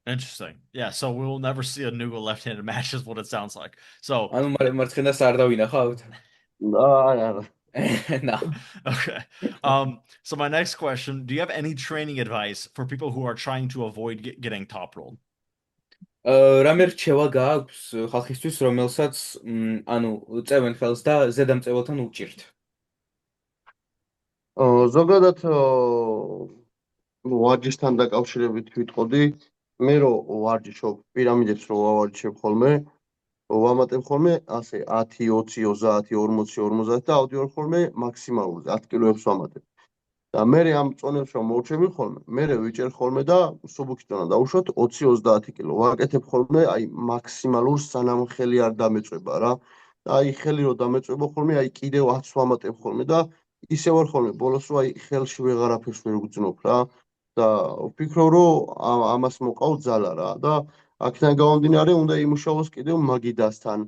Interesting. Yeah, so we'll never see a Nuga left-handed match is what it sounds like. So ანუ მარცხენას არ დავინახავთ. არა. No. Okay. So my next question, do you have any training advice for people who are trying to avoid getting top rolled? რამე რჩევა გააქვს ხალხისთვის, რომელსაც ანუ წევენ ხელს და ზედამწეველთან უჭირთ? ზოგადად ვარჯიშთან დაკავშირებით ვიტყოდი, მე რო ვარჯიშობ პირამიდებს რო ვავარჯიშებ ხოლმე, ვამატებ ხოლმე ასე 10, 20, 30, 40, 50 და ავდივარ ხოლმე მაქსიმალურზე 10 კილოებს ვამატებ. და მე ამ წონებს რომ მოვჩები ხოლმე, მე ვიჭერ ხოლმე და სუბუქი წონა დავუშვათ 20-30 კილო. ვაკეთებ ხოლმე აი მაქსიმალურ სანამ ხელი არ დამეწובה რა. და აი ხელი რო დამეწובה ხოლმე, აი კიდევ 10 ვამატებ ხოლმე და ისე ვარ ხოლმე ბოლოს რომ აი ხელში ვეღარაფერს ვერ ვგრძნობ რა. და ვფიქრობ რომ ამას მოყავ ძალა რა და აქედან გამომდინარე უნდა იმუშაოს კიდევ მაგიდასთან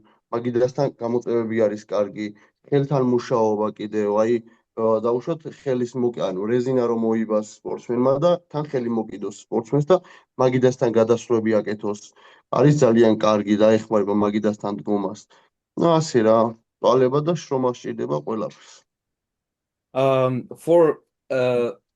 გამოწვევები არის კარგი, ხელთან მუშაობა კიდევ, აი დაუშვათ ხელის ანუ რეზინა რომ მოიბას სპორტსმენმა და თან ხელი მოკიდოს სპორტსმენს და მაგიდასთან გადასვლები აკეთოს. არის ძალიან კარგი და ეხმარება მაგიდასთან დგომას. ну ასე რა, ტვალება და შრომა სჭირდება ყველაფერს. For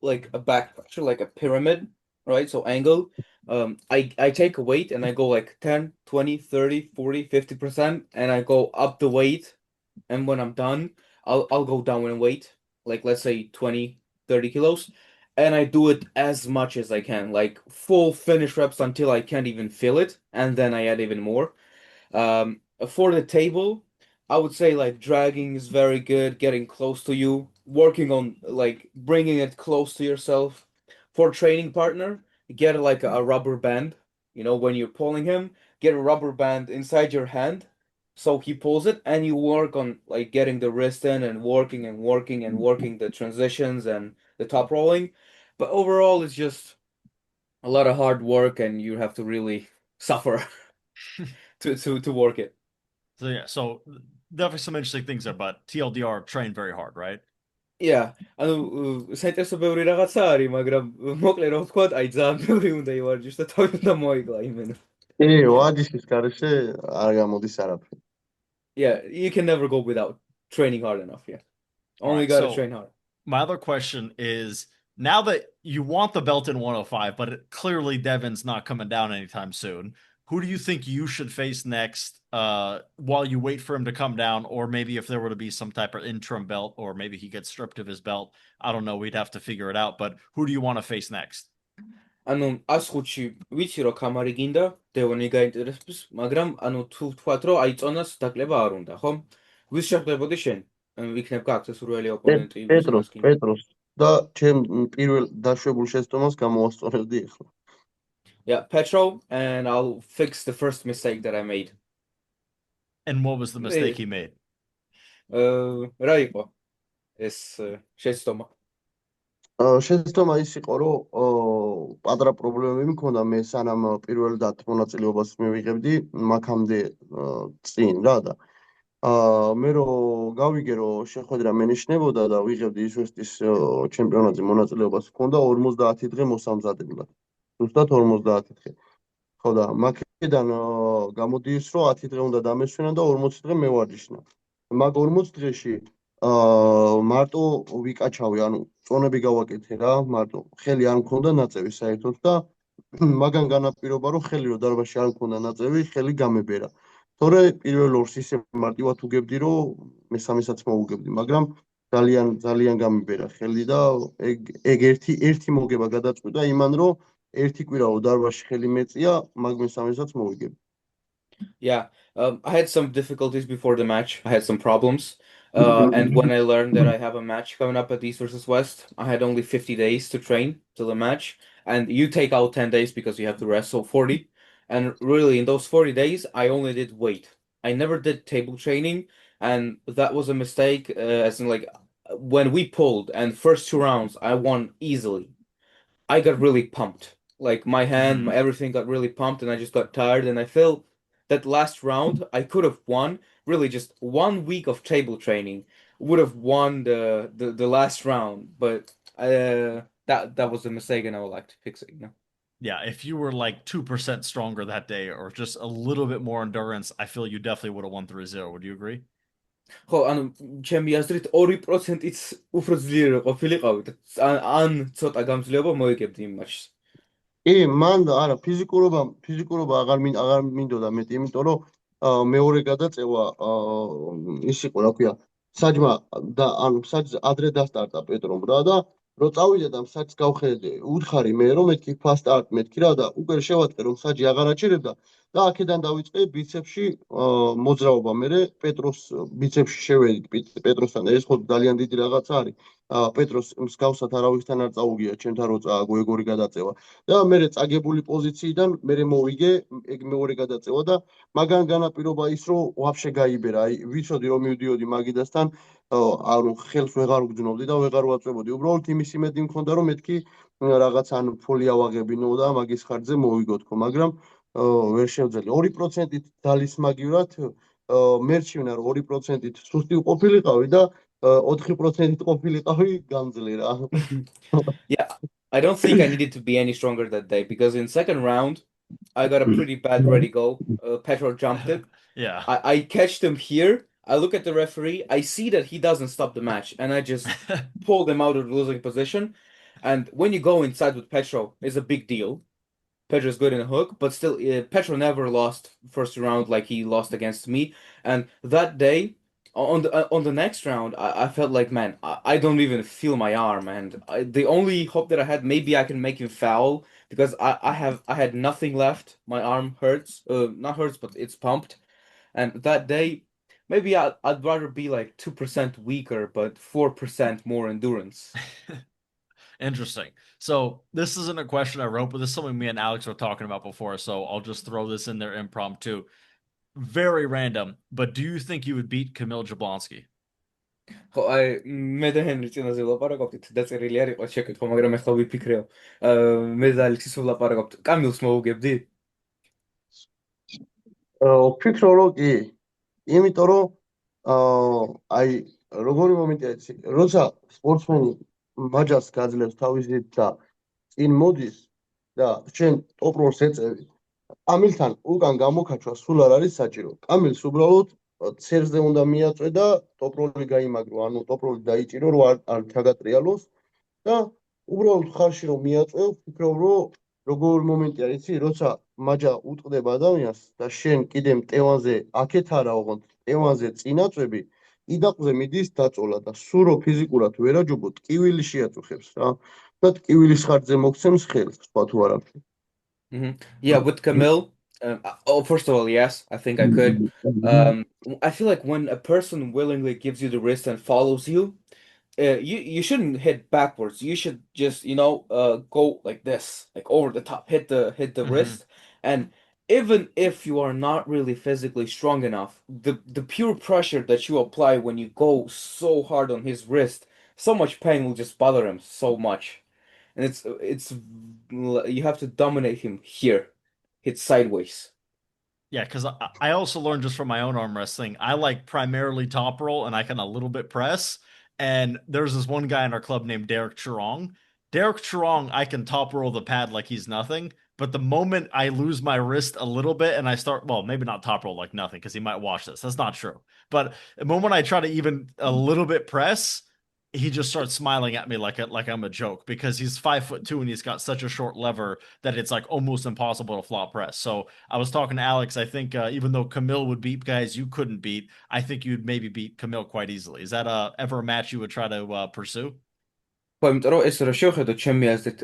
like a back pressure, like a pyramid, right? So angle. I take a weight and I go like 10, 20, 30, 40, 50%, and I go up the weight. And when I'm done, I'll go down in weight, like let's say 20, 30 kilos. And I do it as much as I can, like full finish reps until I can't even feel it, and then I add even more. For the table, I would say like dragging is very good, getting close to you, working on like bringing it close to yourself. For training partner, get like a rubber band, when you're pulling him, get a rubber band inside your hand so he pulls it and you work on like getting the wrist in and working and working and working the transitions and the top rolling. But overall, it's just a lot of hard work and you have to really suffer to work it. So yeah, so definitely some interesting things there, but TLDR trained very hard, right? Yeah, საინტერესო ბევრი რაღაცა არის, მაგრამ მოკლე რომ ვთქვათ, აი ძალიან ბევრი უნდა ივარჯიშს და თავი უნდა მოიგლა იმენა. ვარჯიშის გარეშე არ გამოდის არაფერი. Yeah, you can never go without training hard enough, yeah. All Only right, gotta so train hard. my other question is now that you want the belt in 105, but clearly Devin's not coming down anytime soon. Who do you think you should face next while you wait for him to come down? Or maybe if there were to be some type of interim belt, or maybe he gets stripped of his belt. I don't know. We'd have to figure it out. But who do you want to face next? ანუ 105-ში ვიცი რომ კამარი გინდა, დევონი გაინტერესებს, მაგრამ ანუ თუ ვთქვათ რომ აი წონას დაკლება არ უნდა, ხო? ვის შეხვდებოდი შენ? იქნებ გაქვს ეს სურველი ოპონენტი, ვისაც გინდა. პეტროს და ჩემ პირველ დაშვებულ შეცდომას გამოვასწორებდი ახლა. Yeah, Petro, and I'll fix the first mistake that I made. And what was the mistake he made? რა იყო ეს შეცდომა? შეცდომა ის იყო, რომ პატარა პრობლემები მქონდა მე სანამ პირველ დათ მონაწილეობას მივიღებდი მაქამდე წინ რა და მე რომ გავიგე რომ შეხვედრა მენიშნებოდა და ვიღებდი ისვესტის ჩემპიონატზე მონაწილეობას მქონდა 50 დღე მოსამზადებლად. ზუსტად 50 დღე. ხო და მაქედან გამოდის რომ 10 დღე უნდა დამესვენა და 40 დღე მევარჯიშნა. მაგ 40 დღეში მარტო ვიკაჩავი, ანუ წონები გავაკეთე რა, მარტო ხელი არ მქონდა ნაწევი საერთოდ და მაგან განაპირობა რომ ხელი რომ დარბაზში არ მქონდა ნაწევი, ხელი გამებერა. თორე პირველ ორს ისე მარტივად უგებდი რომ მესამესაც მოუგებდი, მაგრამ ძალიან გამიბერა ხელი და ეგ ერთი მოგება გადაწყვიტა იმან რომ ერთი კვირაო დარბაზში ხელი მეწია, მაგ მესამესაც მოვიგებდი. Yeah, I had some difficulties before the match. I had some problems. And when I learned that I have a match coming up at East versus West, I had only 50 days to train till the match. And you take out 10 days because you have to rest, so 40. And really, in those 40 days, I only did weight. I never did table training. And that was a mistake, as in like when we pulled and first 2 rounds, I won easily. I got really pumped. Like my hand, everything got really pumped and I just got tired. And I felt that last round, I could have won. Really, just 1 week of table training would have won the last round, but that was a mistake, and I would like to fix it. Yeah, if you were like 2% stronger that day, or just a little bit more endurance, I feel you definitely would have won 3-0. Would you agree? ხო, ანუ ჩემი აზრით 2%-იც უფრო ძლიერი ყოფილიყავით. ან ცოტა გამძლეობა მოიგებდი იმ მატჩს. მან არა ფიზიკურობა აღარ მინდოდა მეტი, იმიტომ რომ მეორე გადაწევა ის იყო, რა ქვია, საჯმა და ანუ საჯს ადრე დასტარტა პეტრომ რა და რო წავიდე და საჯს გავხედე, უთხარი მე რომ მეთქი fast start მეთქი რა და უკვე შევატყე რომ საჯი აღარ აჩერებდა და აქედან დავიწყე ბიცეპსში მოძრაობა. მე პეტროს ბიცეპსში შევედი პეტროსთან და ეს ხო ძალიან დიდი რაღაცა არის. პეტროს მსგავსად არავისთან არ წაუგია ჩემთან რო წააგო ეგ ორი გადაწევა და მე წაგებული პოზიციიდან მე მოვიგე ეგ მეორე გადაწევა და მაგან განაპირობა ის რომ ვაფშე გაიბერა. აი ვიცოდი რომ მივდიოდი მაგიდასთან, ანუ ხელს ვეღარ უგძნობდი და ვეღარ ვაწვებოდი. უბრალოდ იმის იმედი მქონდა რომ მეთქი რაღაც ან ფოლი ავაღებინო და მაგის ხარჯზე მოვიგოთქო, მაგრამ ვერ შევძელი. 2%-ით ძალისმაგივრად მერჩივნა რომ 2%-ით სუსტი ყოფილიყავი და 4%-ით ყოფილიყავი გამძლე რა. Yeah, I don't think I needed to be any stronger that day because in second round I got a pretty bad ready go. Petro jumped it. Yeah. I catched him here I look at the referee, I see that he doesn't stop the match, and I just pull them out of the losing position. And when you go inside with Petro, it's a big deal. Petro's good in a hook, but still, Petro never lost first round like he lost against me. And that day, on the next round, I felt like, man, I don't even feel my arm, and the only hope that I had, maybe I can make him foul because I had nothing left. My arm hurts, not hurts, but it's pumped. And that day, maybe I'd rather be like 2% weaker, but 4% more endurance. Interesting. So this isn't a question I wrote, but this is something me and Alex were talking about before. So I'll just throw this in there impromptu. Very random, but do you think you would beat Kamil Jablonski? ხო, აი მე და ჰენრი წინაზე ვლაპარაკობთ, დაწერილი არ იყო შეკითხვა, მაგრამ ახლა ვიფიქრეო. მე და ალექსის ვლაპარაკობთ. კამილს მოუგებდი? ვფიქრობ, რომ კი. იმიტომ რომ აი როგორი მომენტია იცი, როცა სპორტსმენი მაჯას გაძლევს თავისით და წინ მოდის და შენ ტოპ როლს ეწევი, კამილთან უკან გამოკაჩვა სულ არ არის საჭირო. კამილს უბრალოდ ცერზე უნდა მიაწვე და ტოპ როლი გაიმაგრო, ანუ ტოპ როლი დაიჭირო, რომ არ ჩაგატრიალოს და უბრალოდ ხარში რომ მიაწვევ, ვფიქრობ, რომ როგორი მომენტია იცი, როცა მაჯა უტყდება ადამიანს და შენ კიდე მტევანზე აქეთ არა, ოღონდ მტევანზე წინაწვევი, იდაყზე მიდის დაწოლა და სულ რო ფიზიკურად ვერ აჯობო, ტკივილი შეაწუხებს რა. და ტკივილის ხარჯზე მოგცემს ხელს, სხვა თუ არა. Yeah, with Camille, first of all, yes, I think I could. I feel like when a person willingly gives you the wrist and follows you, you shouldn't hit backwards. You should just, go like this, like over the top, hit the Mhm. wrist. And even if you are not really physically strong enough, the pure pressure that you apply when you go so hard on his wrist, so much pain will just bother him so much. And it's you have to dominate him here, hit sideways. Yeah, because I also learned just from my own arm wrestling, I like primarily top roll and I can a little bit press. And there's this one guy in our club named Derek Churong. Derek Churong, I can top roll the pad like he's nothing. But the moment I lose my wrist a little bit and I start, well, maybe not top roll like nothing because he might watch this. That's not true. But the moment I try to even a little bit press, he just starts smiling at me like I'm a joke because he's 5'2" and he's got such a short lever that it's like almost impossible to flop press. So I was talking to Alex. I think even though Camille would beat guys you couldn't beat, I think you'd maybe beat Camille quite easily. Is that ever a match you would try to pursue? ხო, იმიტომ რომ ეს რა შევხედოთ ჩემი აზრით,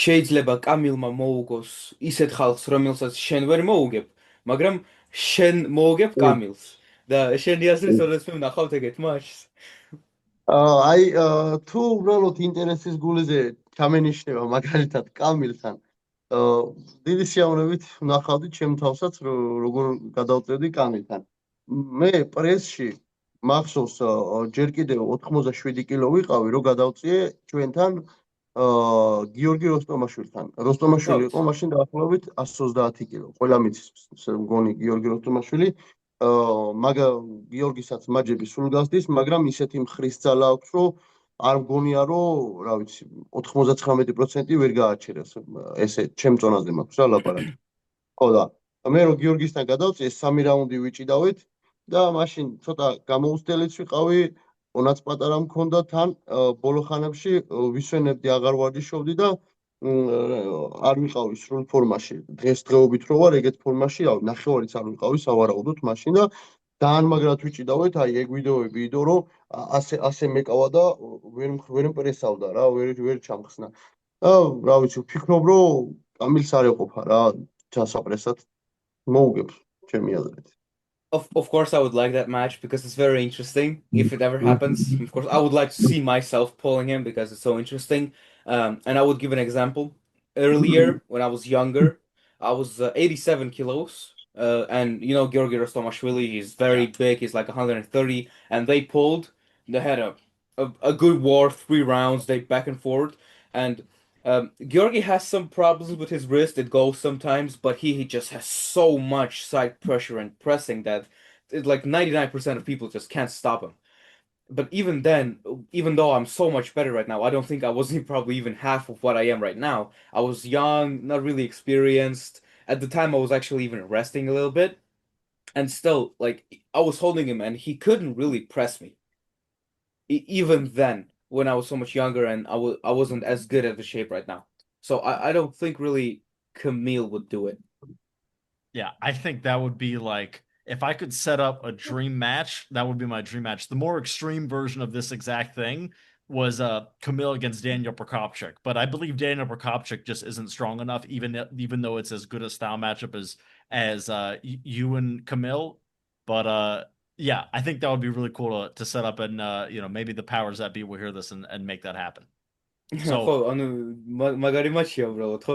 შეიძლება კამილმა მოუგოს ისეთ ხალხს, რომელსაც შენ ვერ მოუგებ, მაგრამ შენ მოუგებ კამილს. და შენი აზრით, როდესაც მე ვნახავთ ეგეთ матчს, აი თუ უბრალოდ ინტერესის გულზე ჩამენიშნება მაგალითად კამილთან, დიდი სიამოვნებით ვნახავდი ჩემ თავსაც, როგორ გადავწევდი კამილთან. მე პრესში მახსოვს ჯერ კიდევ 87 კილო ვიყავი, რომ გადავწიე ჩვენთან გიორგი როსტომაშვილთან. როსტომაშვილი იყო მაშინ დაახლოებით 130 კილო. ყველა მიცის მგონი გიორგი როსტომაშვილი. გიორგისაც მაჯები სულ გასდის, მაგრამ ისეთი მხრის ძალა აქვს, რომ არ მგონია, რომ, რა ვიცი, 99% ვერ გააჩერებს. ესე ჩემ წონაზე მაქვს რა ლაპარაკი. ხო და მე რო გიორგისთან გადავწიე, 3 რაუნდი ვიჭიდავით და მაშინ ცოტა გამოუცდელიც ვიყავი, მონაც პატარა მქონდა თან, ბოლო ხანებში ვისვენებდი, აღარ ვარჯიშობდი და არ ვიყავი სრულ ფორმაში. დღესდღეობით რო ვარ ეგეთ ფორმაში, ნახევარიც არ ვიყავი სავარაუდოდ მაშინ და ძალიან მაგრად ვიჭიდავით, აი ეგ ვიდეოები იდო, რომ ასე მეკავა და ვერ მპრესავდა რა, ვერ ჩამხსნა. და რა ვიცი, ვფიქრობ, რომ კამილს არ ეყოფა რა ჩასაპრესად. მოუგებს ჩემი აზრით. of course I would like that match because it's very interesting. If it ever happens, of course I would like to see myself pulling him because it's so interesting. And I would give an example. Earlier, when I was younger, I was 87 kilos. And Georgi Rostomashvili, he's very big, he's like 130, and they pulled. They had a good war, 3 rounds, they back and forth. And Georgi has some problems with his wrist. It goes sometimes, but he just has so much side pressure and pressing that like 99% of people just can't stop him. But even then, even though I'm so much better right now, I don't think I wasn't probably even half of what I am right now. I was young, not really experienced. At the time, I was actually even resting a little bit. and still like I was holding him and he couldn't really press me. Even then, when I was so much younger and I wasn't as good at the shape right now. So I don't think really Camille would do it. Yeah, I think that would be like if I could set up a dream match, that would be my dream match. The more extreme version of this exact thing was Camille against Daniel Prokopchuk, but I believe Daniel Prokopchuk just isn't strong enough, even though it's as good a style matchup as you and Camille. But yeah, I think that would be really cool to set up, and maybe the powers that be will hear this and make that happen. ხო, So ანუ მაგარი მატჩია უბრალოდ, ხო?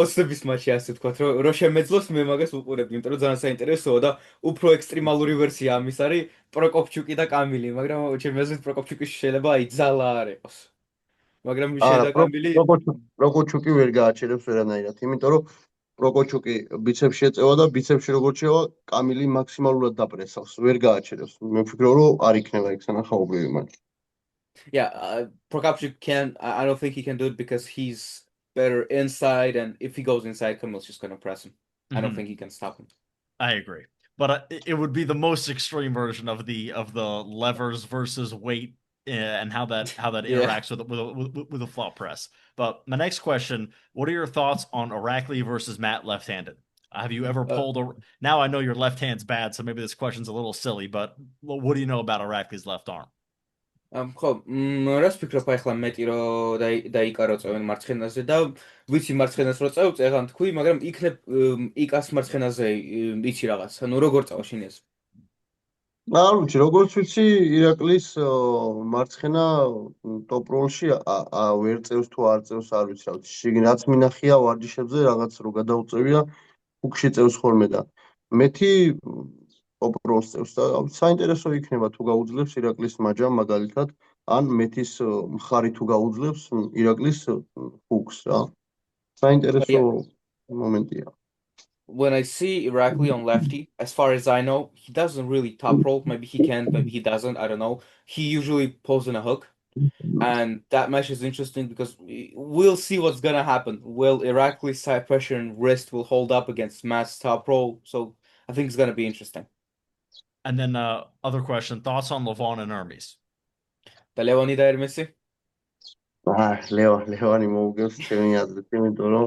ოცნების მატჩი ასე ვთქვათ, რომ შემეძლოს მე მაგას უყურებდი, იმიტომ რომ ძალიან საინტერესოა და უფრო ექსტრემალური ვერსია ამის არის პროკოპჩუკი და კამილი, მაგრამ ჩემი აზრით პროკოპჩუკის შეიძლება იძალა არ იყოს. მაგრამ არა, შეიძლება კამილი პროკოჩუკი ვერ გააჩერებს ვერანაირად, იმიტომ რომ პროკოჩუკი ბიცეპსში ეწევა და ბიცეპსში როგორც შევა, კამილი მაქსიმალურად დაპრესავს, ვერ გააჩერებს. მე ვფიქრობ, რომ არ იქნება იქ სანახაობრივი მატჩი. Yeah, Prokopchuk can. I don't think he can do it because he's better inside, and if he goes inside, Camille's just gonna press him. I don't Mhm. think he can stop him. I agree, but it would be the most extreme version of the levers versus weight and how that Yeah. interacts with a flop press. But my next question: what are your thoughts on Irakli versus Matt left-handed? Have you ever pulled a? Now I know your left hand's bad, so maybe this question's a little silly. But what do you know about Irakli's left arm? ხო, რას ფიქრობ ახლა მეტი რომ დაიკარო წევენ მარცხენაზე და ვიცი მარცხენას რო წევ წეგან თქვი, მაგრამ იქნებ იკას მარცხენაზე იცი რაღაც. ანუ როგორ წავა შინეს? არ ვიცი, როგორც ვიცი, ირაკლის მარცხენა ტოპ როლში ვერ წევს თუ არ წევს, არ ვიცი, რა ვიცი. შიგნაც მინახია ვარჯიშებზე რაღაც რო გადაუწევია, ფუქში წევს ხოლმე და მეთი ტოპ როლს წევს და საინტერესო იქნება თუ გაუძლებს ირაკლის მაჯამ მაგალითად, ან მეთის მხარი თუ გაუძლებს ირაკლის ფუქს რა. საინტერესო მომენტია. When I see Irakli on lefty, as far as I know, he doesn't really top roll. Maybe he can, maybe he doesn't. I don't know. He usually pulls in a hook, and that match is interesting because we'll see what's gonna happen. Will Irakli's side pressure and wrist will hold up against Matt's top roll? So I think it's gonna be interesting. And then other question: thoughts on Levon and Hermes? და ლევანი და ερμესი? ლევანი მოუგებს ჩემი აზრით, იმიტომ რომ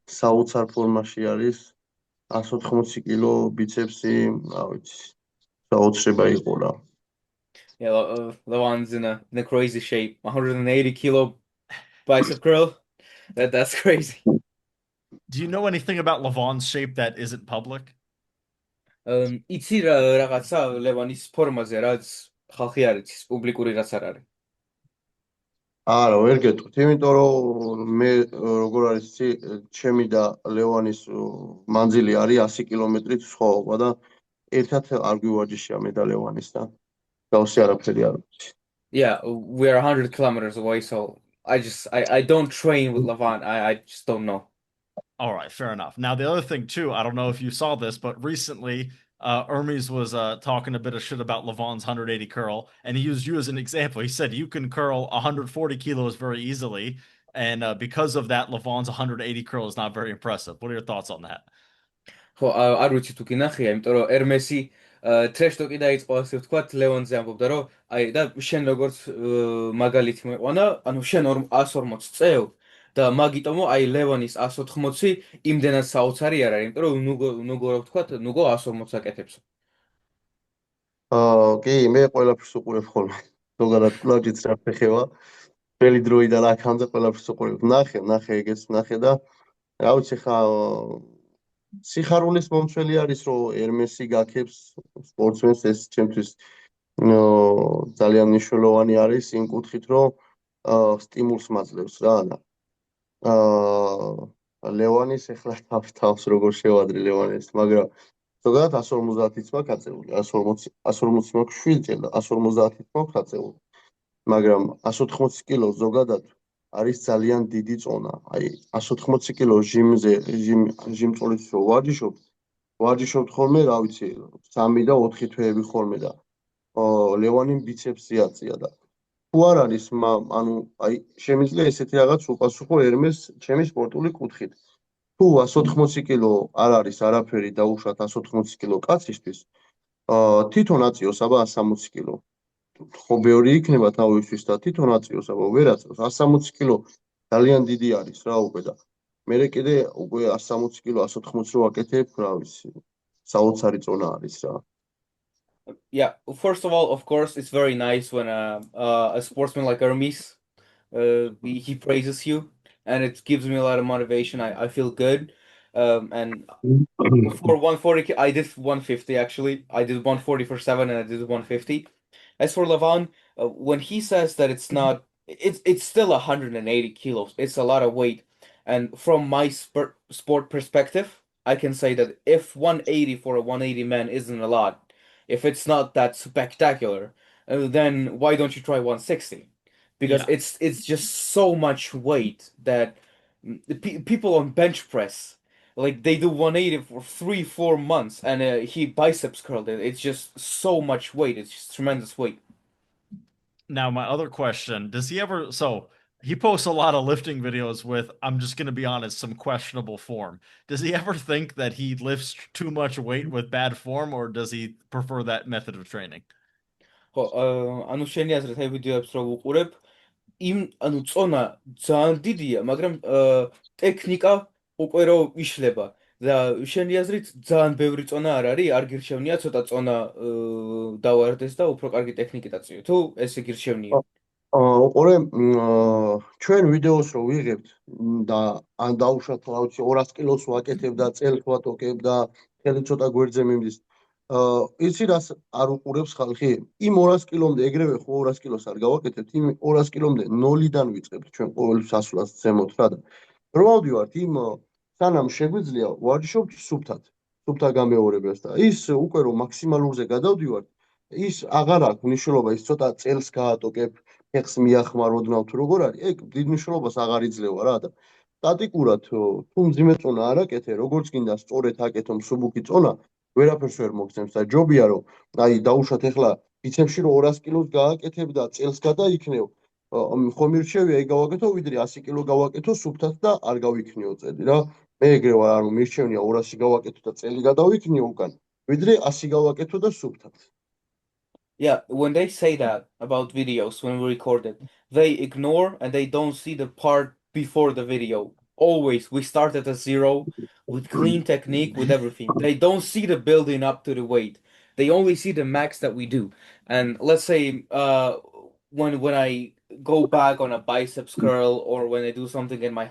საოცარ ფორმაში არის 180 კილო ბიცეპსი, რა ვიცი, საოცრება იყო რა. Yeah, Levon's in a crazy shape. 180 kilo bicep curl. That's crazy. Do you know anything about Levon's shape that isn't public? იცი რაღაცა ლევანის ფორმაზე, რაც ხალხი არ იცის, პუბლიკური რაც არ არის. არა, ვერ გეტყვით, იმიტომ რომ მე როგორ არის იცი, ჩემი და ლევანის მანძილი არის 100 კილომეტრით სხვაობა და ერთად არ გვივარჯიშია მე და ლევანისთან. გავსი არაფერი არ ვიცი. Yeah, we're 100 kilometers away, so I don't train with Levon. I just don't know. All right, fair enough. Now, the other thing, too, I don't know if you saw this, but recently Hermes was talking a bit of shit about Levon's 180 curl, and he used you as an example. He said you can curl 140 kilos very easily, and because of that, Levon's 180 curl is not very impressive. What are your thoughts on that? ხო, არ ვიცი თუ გინახია, იმიტომ რომ ερμესი ტრეშტოკი დაიწყო ასე ვთქვათ, ლევონზე ამბობდა, რომ აი და შენ როგორც მაგალითი მეყვანა, ანუ შენ 140 წევ და მაგიტომო აი ლევონის 180 იმდენად საოცარი არ არის, იმიტომ რომ ნუგო რა ვთქვათ, ნუგო 140 აკეთებს. კი, მე ყველაფერს უყურებ ხოლმე. ზოგადად კლაჯიც რა ფეხევა. ძველი დროიდან აქამდე ყველაფერს უყურებ. ნახე ეგეც ნახე და რა ვიცი ხა სიხარულის მომცველი არის რომ ερμესი გაქებს სპორტსმენს ეს ჩემთვის ძალიან მნიშვნელოვანი არის იმ კუთხით რომ სტიმულს მაძლევს რა და ლევანის ეხლა თავს როგორ შევადრი ლევანის მაგრამ ზოგადად 150-იც მაქვს აწეული 140 მაქვს 7 წელი და 150-იც მაქვს აწეული მაგრამ 180 კილო ზოგადად არის ძალიან დიდი წონა. აი 180 კილო ჟიმწოლით რო ვარჯიშობთ ხოლმე, რა ვიცი, 3 და 4 თვეები ხოლმე და ლევანიმ ბიცეპსი აწია და თუ არ არის, ანუ აი შემიძლია ესეთი რაღაც უპასუხო ερμეს ჩემი სპორტული კუთხით. თუ თუ 180 კილო არ არის არაფერი დაუშვათ 180 კილო კაცისთვის, თვითონ აწიოს აბა 160 კილო. ხო ბევრი იქნება თავისთვის და თვითონ აწიოს აბა ვერ აწიოს 160 კილო ძალიან დიდი არის რა უკვე და მე კიდე უკვე 160 კილო 180 რო აკეთებ რა ვიცი საოცარი წონა არის რა. Yeah, first of all, of course, it's very nice when a sportsman like Hermes, he praises you, and it gives me a lot of motivation. I feel good. And for 140, I did 150 actually. I did 140 for 7, and I did 150. As for Lavan, when he says that it's still 180 kilos. It's a lot of weight. And from my sport perspective, I can say that if 180 for a 180 man isn't a lot, if it's not that spectacular, then why don't you try 160? Because Yeah. it's just so much weight that the people on bench press, like they do 180 for 3-4 months, and he biceps curled it. It's just so much weight. It's just tremendous weight. Now, my other question, does he ever, so he posts a lot of lifting videos with, I'm just going to be honest, some questionable form. Does he ever think that he lifts too much weight with bad form, or does he prefer that method of training? ხო, ანუ შენი აზრით აი ვიდეოებს რო ვუყურებ, ანუ წონა ძალიან დიდია, მაგრამ ტექნიკა უკვე რო იშლება და შენი აზრით ძალიან ბევრი წონა არ არის, არ გირჩევნია ცოტა წონა დავარდეს და უფრო კარგი ტექნიკით აწიო. თუ ესე გირჩევნია. უყურე ჩვენ ვიდეოს რო ვიღებთ და ან დაუშვათ რა ვიცი 200 კილოს ვაკეთებ და წელს ვატოკებ და ხელი ცოტა გვერდზე მიმდის იცი რას არ უყურებს ხალხი იმ 200 კილომდე ეგრევე ხო 200 კილოს არ გავაკეთებთ იმ 200 კილომდე ნოლიდან ვიწყებთ ჩვენ ყოველ სასვლას ზემოთ რა და რომ ავდივართ იმ სანამ შეგვიძლია ვარჯიშობთ სუფთად გამეორებას და ის უკვე რომ მაქსიმალურზე გადავდივართ ის აღარ აქვს მნიშვნელობა ის ცოტა წელს გაატოკებ ფეხს მიახმარ ოდნავ თუ როგორ არის ეგ დიდ მნიშვნელობას აღარ იძლევა რა და სტატიკურად თუ მძიმე წონა არ აკეთე როგორც გინდა სწორედ აკეთო მსუბუქი წონა ვერაფერს ვერ მოგცემს და ჯობია რომ აი დაუშვათ ეხლა ბიცეპსში რომ 200 კილოს გააკეთებ და წელს გადაიქნევ ხომ მირჩევია ეგ გავაკეთო ვიდრე 100 კილო გავაკეთო სუფთად და არ გავიქნიო წელი რა მე ეგრე ვარ ანუ მირჩევნია 200 გავაკეთო და წელი გადავიქნიო უკან ვიდრე 100 გავაკეთო და სუფთად. Yeah, when they say that about videos when we record it, they ignore and they don't see the part before the video. Always, we start at a zero with clean technique, with everything. They don't see the building up to the weight. They only see the max that we do. And let's say when I go back on a biceps curl or when I do something and my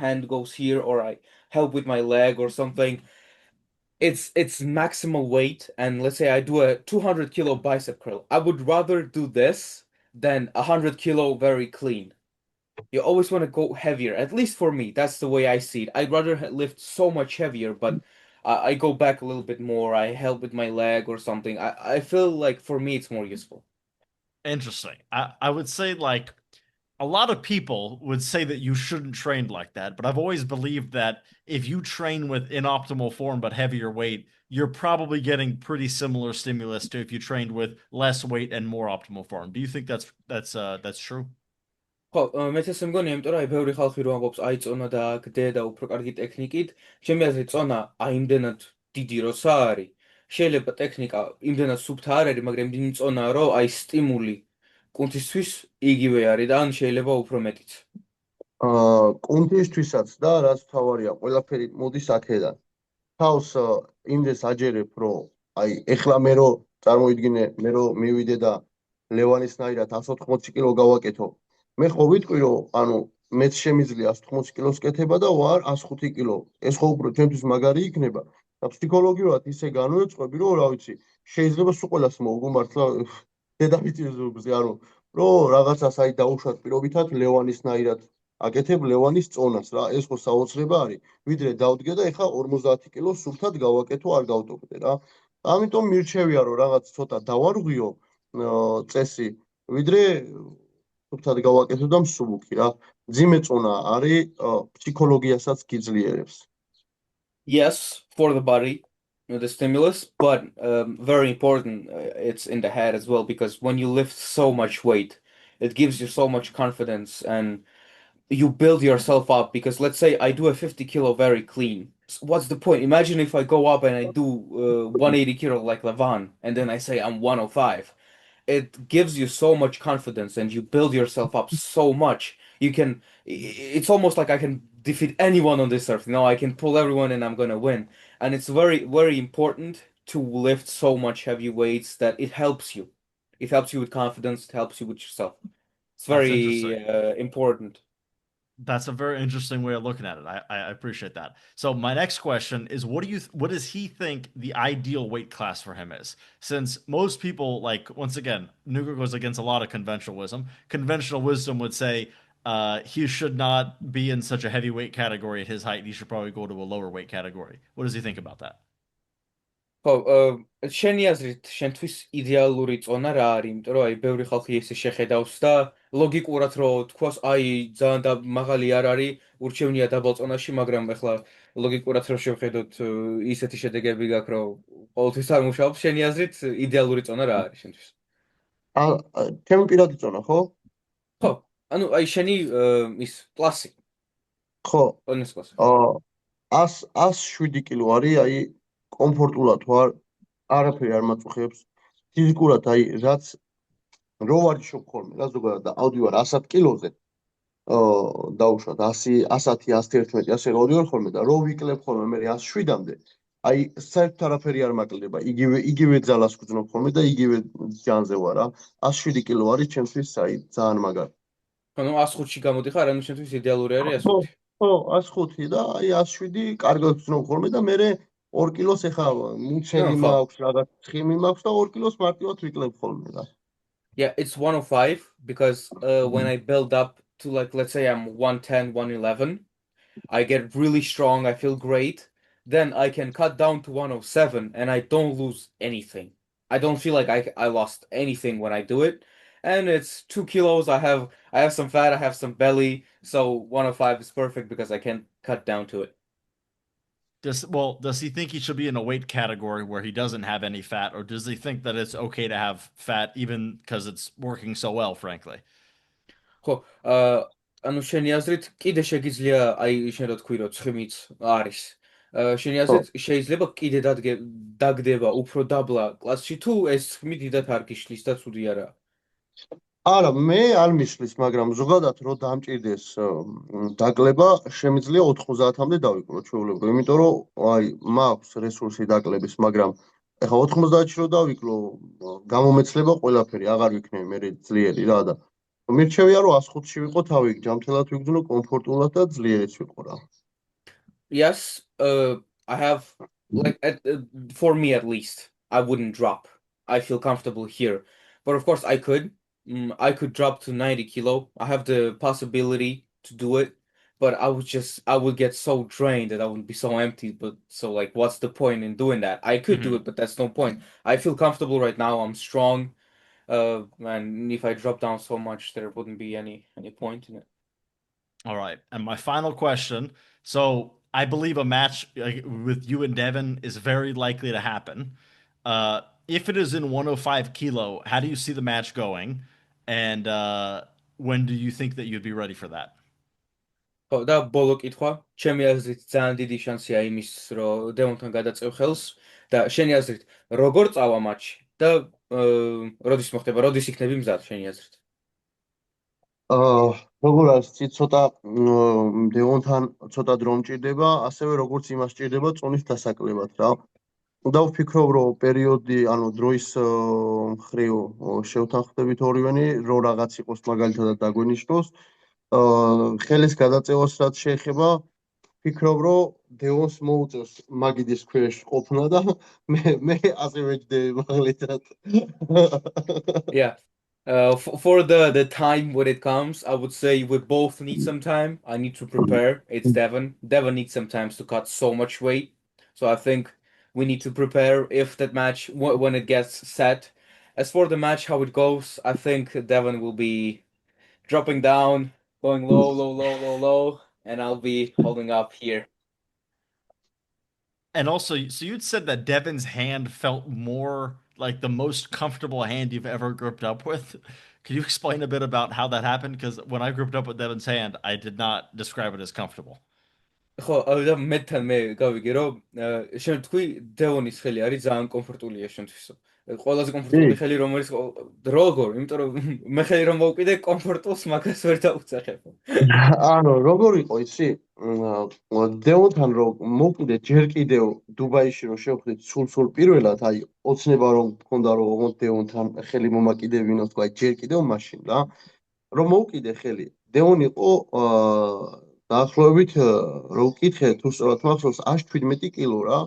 hand goes here or I help with my leg or something, it's maximal weight, and let's say I do a 200 kilo bicep curl. I would rather do this than 100 kilo very clean. You always want to go heavier, at least for me. That's the way I see it. I'd rather lift so much heavier, but I go back a little bit more. I help with my leg or something. I feel like for me it's more useful. Interesting. I would say like a lot of people would say that you shouldn't train like that, but I've always believed that if you train with inoptimal form but heavier weight, you're probably getting pretty similar stimulus to if you trained with less weight and more optimal form. Do you think that's true? ხო, მეც ესე მგონია, იმიტომ რომ აი ბევრი ხალხი რო ამბობს, აი წონა დააგდე და უფრო კარგი ტექნიკით, ჩემი აზრით წონა აი იმდენად დიდი როცა არის, შეიძლება ტექნიკა იმდენად სუფთა არ არის, მაგრამ იმდენი წონაა, რომ აი სტიმული კუნთისთვის იგივე არის და ან შეიძლება უფრო მეტიც. კუნთისთვისაც და რაც თავარია, ყველაფერი მოდის აქედან. თავს იმდეს აჯერებ, რომ აი ეხლა მე რო წარმოიდგინე, მე რო მივიდე და ლევანისნაირად 180 კილო გავაკეთო. მე ხო ვიტყვი, რომ ანუ მეც შემიძლია 180 კილოს კეთება და ვარ 105 კილო. ეს ხო უფრო ჩემთვის მაგარი იქნება და ფსიქოლოგიურად ისე განვეწყები, რომ რა ვიცი, შეიძლება სულ ყველას მოვგო მართლა დედამიწის ზურგზე, ანუ რომ რაღაცას აი დაუშვათ პირობითად ლევანისნაირად აკეთებ ლევანის წონას რა, ეს ხო საოცრება არის, ვიდრე დავდგე და ეხა 50 კილოს სუფთად გავაკეთო, არ გავტოვდე რა. ამიტომ მირჩევია რომ რაღაც ცოტა დავარღვიო წესი, ვიდრე სუფთად გავაკეთო და მსუბუქი რა. მძიმე წონა არის ფსიქოლოგიასაც გიძლიერებს. Yes, for the body, the stimulus, but very important, it's in the head as well, because when you lift so much weight, it gives you so much confidence, and you build yourself up because let's say I do a 50 kilo very clean. What's the point? Imagine if I go up and I do 180 kilo like Levan and then I say I'm 105. It gives you so much confidence and you build yourself up so much. It's almost like I can defeat anyone on this earth. I can pull everyone and I'm gonna win. And it's very, very important to lift so much heavy weights that it helps you. It helps you with confidence, it helps you with yourself. It's That's very interesting. important. That's a very interesting way of looking at it. I appreciate that. So my next question is, what does he think the ideal weight class for him is? Since most people, like, once again, Nuka goes against a lot of conventional wisdom. Conventional wisdom would say he should not be in such a heavyweight category at his height. He should probably go to a lower weight category. What does he think about that? ხო, შენი აზრით, შენთვის იდეალური წონა რა არის? იმიტომ რომ აი ბევრი ხალხი ესე შეხედავს და ლოგიკურად რომ თქვას, აი ძალიან და მაღალი არ არის, ურჩევნია დაბალ წონაში, მაგრამ ეხლა ლოგიკურად რომ შევხედოთ, ისეთი შედეგები გაქვს, რომ ყოველთვის არ მუშაობს. შენი აზრით, იდეალური წონა რა არის შენთვის? ჩემი პირადი წონა, ხო? ხო, ანუ აი შენი ის კლასი, ხო. ონეს კლასი. აა 107 კილო არის, აი კომფორტულად ვარ, არაფერი არ მაწუხებს. ფიზიკურად აი რაც რო ვარჯიშობ ხოლმე, რა ზოგადად და ავდივარ 110 კილოზე, დაუშვათ 100, 110, 111, ასე რო ვარ ხოლმე და რო ვიკლებ ხოლმე მე 107-მდე, აი საერთოდ არაფერი არ მაკლდება. იგივე ძალას ვგრძნობ ხოლმე და იგივე ჯანზე ვარ რა. 107 კილო არის ჩემთვის აი ძალიან მაგარი. ანუ 105-ში გამოდიხარ, ანუ შენთვის იდეალური არის ხო, 105. ხო, 105 და აი 107 კარგად ვგრძნობ ხოლმე და მე 2 კილოს ეხა ნუ მუცელი ხო. მაქვს, რაღაც ცხიმი მაქვს და 2 კილოს მარტივად ვიკლებ ხოლმე რა. Yeah, it's 105 because when I build up to like let's say I'm 110, 111, I get really strong, I feel great. Then I can cut down to 107 and I don't lose anything. I don't feel like I lost anything when I do it. And it's 2 kilos. I have some fat, I have some belly, so 105 is perfect because I can cut down to it. Does he think he should be in a weight category where he doesn't have any fat, or does he think that it's okay to have fat even because it's working so well, frankly? ხო, ანუ შენი აზრით კიდე შეგიძლია აი შენ რო თქვი რომ ცხიმიც არის. შენი ხო. აზრით შეიძლება კიდე დაგდება უფრო დაბლა კლასში თუ ეს ცხიმი დიდად არ გიშლის და ცუდი არაა? არა, მე არ მისლის, მაგრამ ზოგადად რო დამჭირდეს დაკლება, შემიძლია 90-მდე დავიკლო ჩვეულებრივ, იმიტომ რომ აი მაქვს რესურსი დაკლების, მაგრამ ეხა 90-ში რო დავიკლო, გამომეცლება ყველაფერი, აღარ ვიქნები მე ძლიერი რა და მირჩევია რომ 105-ში ვიყო თავი, ჯამთელად ვიგრძნო კომფორტულად და ძლიერიც ვიყო რა. Yes, I have like for me at least, I wouldn't drop. I feel comfortable here. But of course I could. I could drop to 90 kilo. I have the possibility to do it, but I would get so drained that I would be so empty. But so like what's the point in doing that? I could do Mhm. it, but that's no point. I feel comfortable right now. I'm strong. And if I drop down so much, there wouldn't be any point in it. All right. And my final question. So I believe a match with you and Devin is very likely to happen. If it is in 105 kilo, how do you see the match going? And when do you think that you'd be ready for that? ხო და ბოლო კითხვა, ჩემი აზრით ძალიან დიდი შანსია იმის, რომ დემონთან გადაწევ ხელს და შენი აზრით როგორ წავა მატჩი და როდის მოხდება, როდის იქნები მზად შენი აზრით? აა როგორ არის ცი ცოტა დევონთან ცოტა დრო მჭირდება, ასევე როგორც იმას ჭირდება წონის დასაკლებად რა. და ვფიქრობ რომ პერიოდი, ანუ დროის მხრივ შევთანხმდებით ორივენი, რომ რაღაც იყოს მაგალითად დაგვენიშნოს. ხელის გადაწევას რაც შეეხება, ვფიქრობ რომ დევონს მოუწევს მაგიდის ქვეშ ყოფნა და მე ასე ვეჯდები მაგალითად. Yeah. For the time when it comes, I would say we both need some time. I need to prepare. It's Devon. Devon needs some time to cut so much weight. So I think we need to prepare if that match when it gets set. As for the match, how it goes, I think Devon will be dropping down, going low, low, low, low, low, and I'll be holding up here. And also, so you'd said that Devin's hand felt more like the most comfortable hand you've ever gripped up with. Can you explain a bit about how that happened? Because when I grouped up with Devin's hand, I did not describe it as comfortable. ხო, და მეთან მე გავიგე რომ შენ თქვი დეონის ხელი არის ძალიან კომფორტულია შენთვისო. ყველაზე კომფორტული ხელი რომელიც როგორ, იმიტომ რომ მე ხელი რომ მოვკიდე კომფორტულს მაგას ვერ დაუцахებ. ანუ როგორ იყო იცი? დეონთან რომ მოვკიდე ჯერ კიდევ დუბაიში რომ შევხვდით სულ პირველად, აი ოცნება რომ მქონდა რომ ოღონდ დეონთან ხელი მომაკიდებინო თქვა ჯერ კიდევ მაშინ რა. რომ მოვკიდე ხელი. დეონი იყო დაახლოებით რო ვკითხე თუ სწორად მახსოვს 117 კილო რა.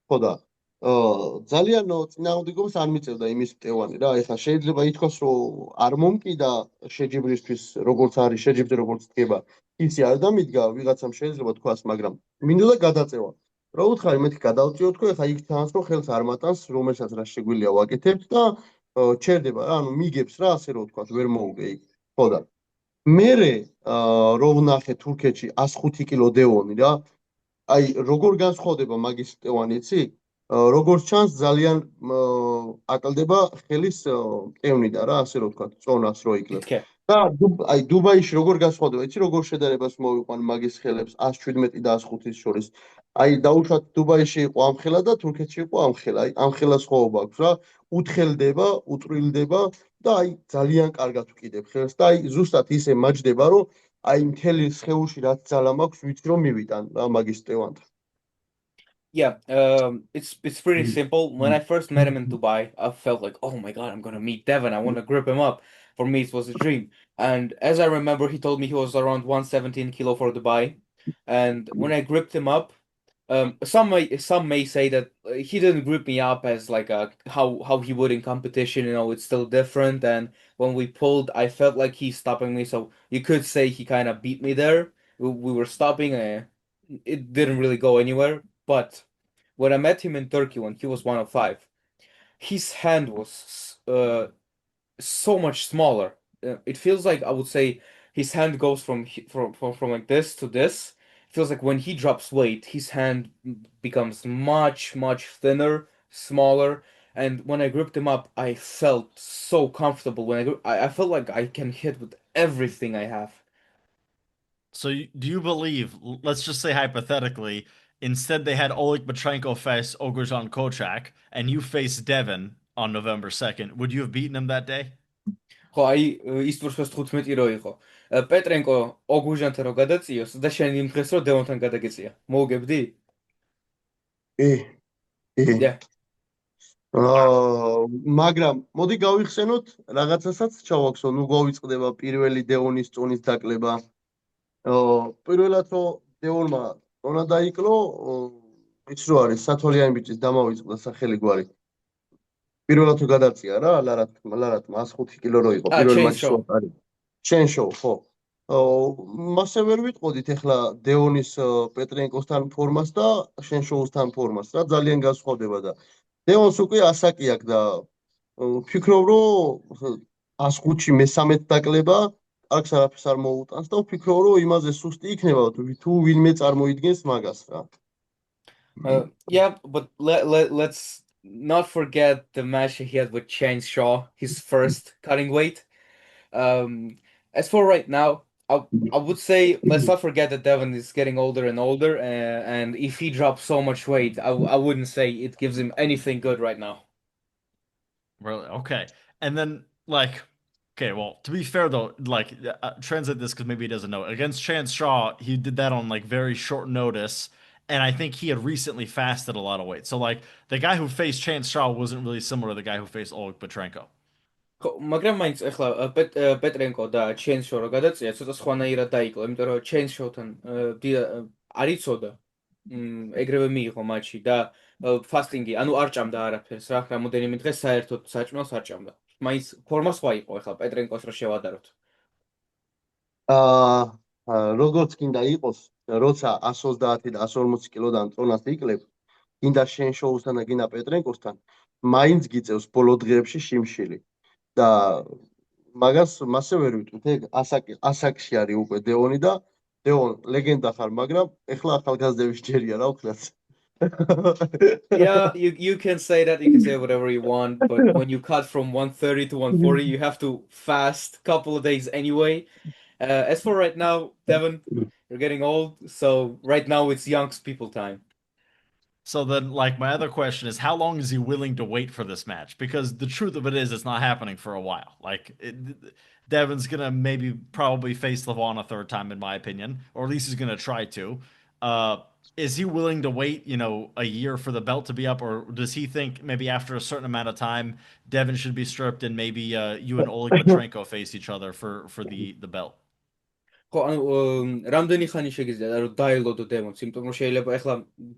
ხო და ძალიან წინააღმდეგობს არ მიწევდა იმის მტევანი რა. ეხლა შეიძლება ითქვას რომ არ მომკიდა შეჯიბრისთვის როგორც არის შეჯიბრი როგორც დგება ისი არ დამიდგა ვიღაცამ შეიძლება თქვას მაგრამ მინდოდა გადაწევა. რა უთხარი მეთქი გადავწიო თქო ეხლა იქ თანაც რომ ხელს არ მატანს რომელსაც რა შეგვიძლია ვაკეთებთ და ჩერდება რა ანუ მიგებს რა ასე რომ თქვას ვერ მოუგე იქ. ხო და მერე რო ვნახე თურქეთში 105 კილო დეონი რა აი როგორ განსხვავდება მაგის მტევანი იცი? როგორც ჩანს ძალიან აკლდება ხელის მტევნიდან რა ასე რომ ვთქვათ წონას რო იკლებს. და აი დუბაიში როგორ განსხვავდება იცი როგორ შედარებას მოვიყვან მაგის ხელებს 117 და 105-ის შორის. აი დაუშვათ დუბაიში იყო ამ ხელა და თურქეთში იყო ამ ხელა. აი ამ ხელას ხოვობა აქვს რა. უთხელდება, უწვრილდება და აი ძალიან კარგად ვკიდებ ხელს და აი ზუსტად ისე მაჯდება რომ აი მთელი სხეულში რაც ძალა მაქვს ვიცი რომ მივიტან რა მაგის მტევანთან. Yeah, it's pretty simple. When I first met him in Dubai, I felt like, oh my God, I'm gonna meet Devin. I want to grip him up. For me, it was a dream. And as I remember, he told me he was around 117 kilo for Dubai. And when I gripped him up, some may say that he didn't grip me up as like how he would in competition. You know, it's still different. And when we pulled, I felt like he's stopping me. So you could say he kind of beat me there. We were stopping. It didn't really go anywhere. But when I met him in Turkey when he was 105, his hand was so much smaller. It feels like I would say his hand goes from like this to this. It feels like when he drops weight, his hand becomes much thinner, smaller. And when I gripped him up, I felt so comfortable. I felt like I can hit with everything I have. So do you believe, let's just say hypothetically, instead they had Oleg Petrenko face Oguzhan Kochak and you faced Devin on November 2nd, would you have beaten him that day? ხო, აი ის თურქს 15 რო იყო. პეტრენკო ოგუჟანთან რო გადაწიოს და შენ იმ დღეს რო დევონთან გადაგეწია. მოუგებდი? კი. მაგრამ მოდი გავიხსენოთ რაღაცასაც ჩავაქსო, ნუ გვავიწყდება პირველი დეონის წონის დაკლება. პირველად რო დეონმა წონა დაიკლო, იცი რო არის სათვალიანი ბიჭის დამავიწყდა სახელი გვარი. პირველად თუ გადაწია რა, ლარატმა 105 კილო რო იყო პირველ მატჩში არის. შენ შოუ, ხო. მასე ვერ ვიტყოდით ახლა დეონის პეტრენკოსთან ფორმას და შენ შოუსთან ფორმას რა, ძალიან განსხვავდება და დეონს უკვე ასაკი აქვს და ვფიქრობ რომ 105-ში მე-13 დაკლება არც არაფერს არ მოუტანს და ვფიქრობ რომ იმაზე სუსტი იქნება თუ ვინმე წარმოიდგენს magას რა. Yeah, but let's not forget the match he had with Chance Shaw, his first cutting weight. As for right now, I would say let's not forget that Devin is getting older and older, and if he drops so much weight, I wouldn't say it gives him anything good right now. Really? Okay. And then, like, okay, well, to be fair though, like, translate this because maybe he doesn't know. Against Chance Shaw, he did that on like very short notice, and I think he had recently fasted a lot of weight. So, like, the guy who faced Chance Shaw wasn't really similar to the guy who faced Oleg Petrenko. მაგრამ მაინც ახლა პეტრენკო და ჩენს შო რო გადაწია ცოტა სხვანაირად დაიკლო, იმიტომ რომ ჩენს შოთან არ იცოდა ეგრევე მიიღო მატჩი და ფასტინგი, ანუ არ ჭამდა არაფერს რა, რამოდენიმე დღე საერთოდ საჭმელს არ ჭამდა. მაინც ფორმა სხვა იყო ახლა პეტრენკოს რო შევადაროთ. როგორც კიდე იყოს, როცა 130 და 140 კილოდან წონას იკლებ, კიდე შენ შოუსთან და კიდე პეტრენკოსთან, მაინც გიწევს ბოლო დღეებში შიმშილი. და მაგას მასე ვერ ვიტყვით, ეგ ასაკში არის უკვე დეონი და დეონ ლეგენდა ხარ, მაგრამ ეხლა ახალგაზრდების ჯერია რა ვქნათ. Yeah, you can say that, you can say whatever you want, but when you cut from 130 to 140, you have to fast couple of days anyway. As for right now, Devin, you're getting old, so right now it's young people time. So then, like, my other question is, how long is he willing to wait for this match? Because the truth of it is, it's not happening for a while. Devin's gonna maybe probably face Levon a third time, in my opinion, or at least he's gonna try to. Uh, is he willing to wait, a year for the belt to be up, or does he think maybe after a certain amount of time, Devin should be stripped and maybe you and Oleg Matrenko face each other for the belt? ხო, ანუ რამდენი ხანი შეგიძლია რომ დაელოდო დემონს, იმიტომ რომ შეიძლება ეხლა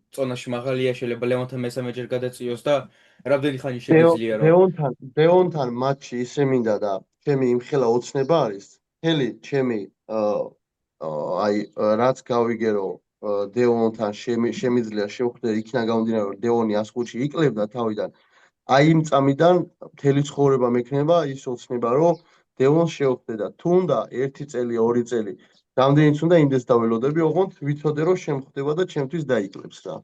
წონაში მაღალია, შეიძლება ლევანთან მესამეჯერ გადაწიოს და რამდენი ხანი შეგიძლია რომ დეონთან მატჩი ისე მინდა და ჩემი იმხელა ოცნება არის. მთელი ჩემი აი რაც გავიგე რომ დეონთან შემიძლია შევხვდე იქნა გამომდინარე რომ დეონი 105-ში იკლებდა თავიდან. აი იმ წამიდან მთელი ცხოვრება მექნება ის ოცნება რომ დეონს შევხვდე და თუნდა 1 წელი, 2 წელი რამდენიც უნდა იმდეს დაველოდები, ოღონდ ვიცოდე რომ შემხვდება და ჩემთვის დაიკლებს რა.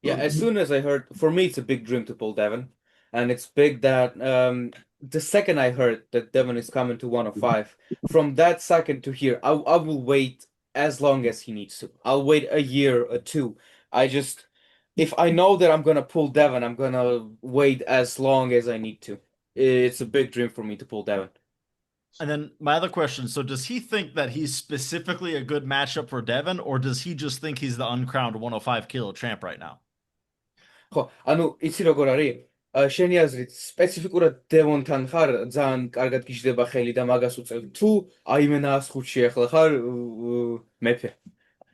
Yeah, as soon as I heard, for me, it's a big dream to pull Devon. And it's big that the second I heard that Devon is coming to 105, from that second to here, I will wait as long as he needs to. I'll wait a year or two. If I know that I'm gonna pull Devon, I'm gonna wait as long as I need to. It's a big dream for me to pull Devon. And then my other question, so does he think that he's specifically a good matchup for Devin, or does he just think he's the uncrowned 105 kilo champ right now? ხო, ანუ იცი როგორ არის? შენი აზრით სპეციფიკურად დევონთან ხარ, ძალიან კარგად გიждდება ხელი და მაგას უწევ. თუ აი მე 105-ში ახლა ხარ მეფე.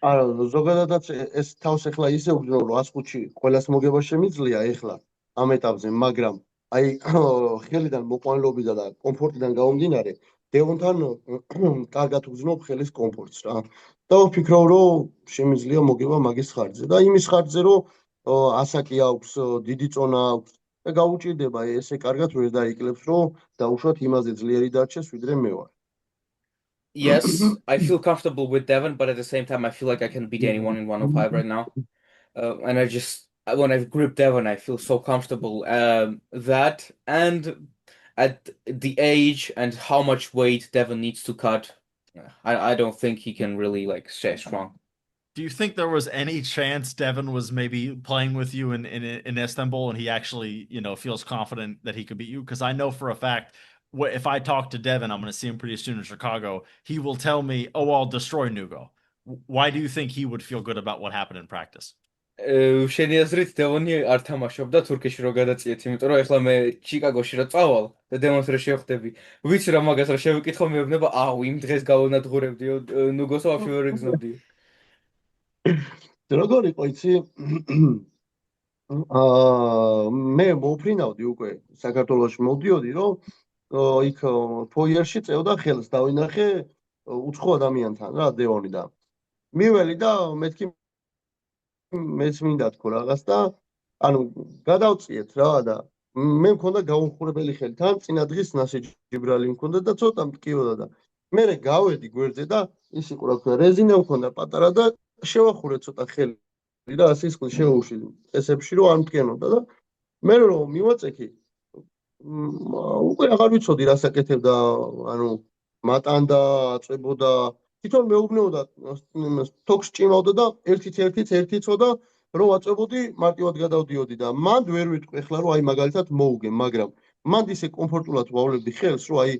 არა, ზოგადადაც ეს თავს ახლა ისე ვგზნო რომ 105-ში ყველას მოგება შემიძლია ახლა ამ ეტაპზე, მაგრამ აი ხელიდან მოყვანილობიდან და კომფორტიდან გამომდინარე, დევონთან კარგად ვგზნობ ხელის კომფორტს რა. და ვფიქრობ რომ შემიძლია მოგება მაგის ხარჯზე და იმის ხარჯზე რომ ასაკი აქვს, დიდი წონა აქვს და გაუჭირდება ესე კარგად ვერ დაიკლებს რომ დაუშვათ იმაზე ძლიერი დარჩეს ვიდრე მე ვარ. Yes, I feel comfortable with Devon, but at the same time, I feel like I can beat anyone in 105 right now. And when I grip Devon, I feel so comfortable. That and at the age and how much weight Devon needs to cut, I don't think he can really like stay strong. Do you think there was any chance Devin was maybe playing with you in Istanbul and he actually, feels confident that he could beat you? Because I know for a fact, if I talk to Devin, I'm going to see him pretty soon in Chicago. He will tell me, "Oh, I'll destroy Nugo." Why do you think he would feel good about what happened in practice? შენი აზრით დევონი არ თამაშობდა თურქეთში რო გადაწიეთ, იმიტომ რომ ეხლა მე ჩიკაგოში რო წავალ და დევონს რო შევხვდები, ვიცი რა მაგას რა შევიკითხო მეუბნება, აუ იმ დღეს გავანადგურებდიო, ნუგოს ვაფშე ვერ ეგზნობდიო. როგორ იყო იცი? მე მოფრინავდი უკვე საქართველოში მოვდიოდი რომ იქ ფოიერში წევდა ხელს დავინახე უცხო ადამიანთან რა დევონი და მიველი და მეთქი მეც მინდა თქო რაღაც და ანუ გადავწიეთ რა და მე მქონდა გაუნხურებელი ხელი თან წინა დღის ნასე ჯიბრალი მქონდა და ცოტა მტკიოდა და მე გავედი გვერდზე და ის იყო რა თქმა რეზინა მქონდა პატარა და შევახურე ცოტა ხელი და ასე ის შეუშვი წესებში რომ არ მტკენოდა და მე რომ მივაწექი უკვე აღარ ვიცოდი რა საკეთებდა ანუ მატანდა აწვებოდა თვითონ მეუბნეოდა თოქს ჭიმავდა და ერთი წოდა რომ აწვებოდი მარტივად გადავდიოდი და მანდ ვერ ვიტყვი ახლა რომ აი მაგალითად მოუგე მაგრამ მანდ ისე კომფორტულად ვავლებდი ხელს რომ აი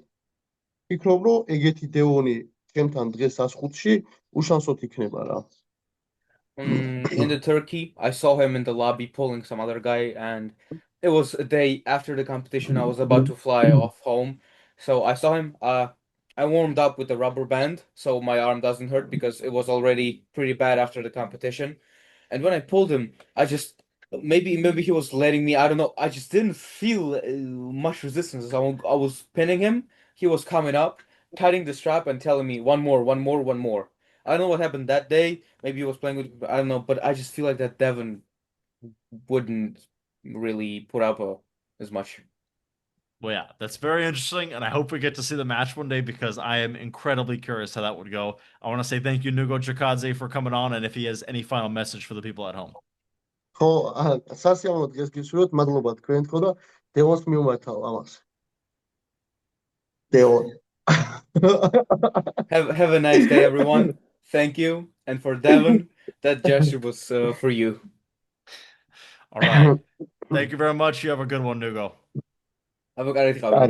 ფიქრობ რომ ეგეთი დევონი ჩემთან დღეს 105-ში უშანსოდ იქნება რა. In the Turkey, I saw him in the lobby pulling some other guy, and it was a day after the competition. I was about to fly off home, so I saw him. I warmed up with the rubber band, so my arm doesn't hurt because it was already pretty bad after the competition. And when I pulled him, I just maybe he was letting me. I don't know. I just didn't feel much resistance. I was pinning him. He was coming up, cutting the strap, and telling me one more, one more, one more. I don't know what happened that day. Maybe he was playing with, I don't know, but I just feel like that Devon wouldn't really put up as much. Well, yeah, that's very interesting, and I hope we get to see the match one day because I am incredibly curious how that would go. I want to say thank you, Nugo Chikadze, for coming on, and if he has any final message for the people at home. ხო, სასიამოვნო დღეს გისურვებთ, მადლობა თქვენ თქო და დევონს მიუმართავ ამას. დევონ. Have a nice day, everyone. Thank you. And for Devon, that gesture was for you. All right. Thank you very much. You have a good one, Nugo. Have a great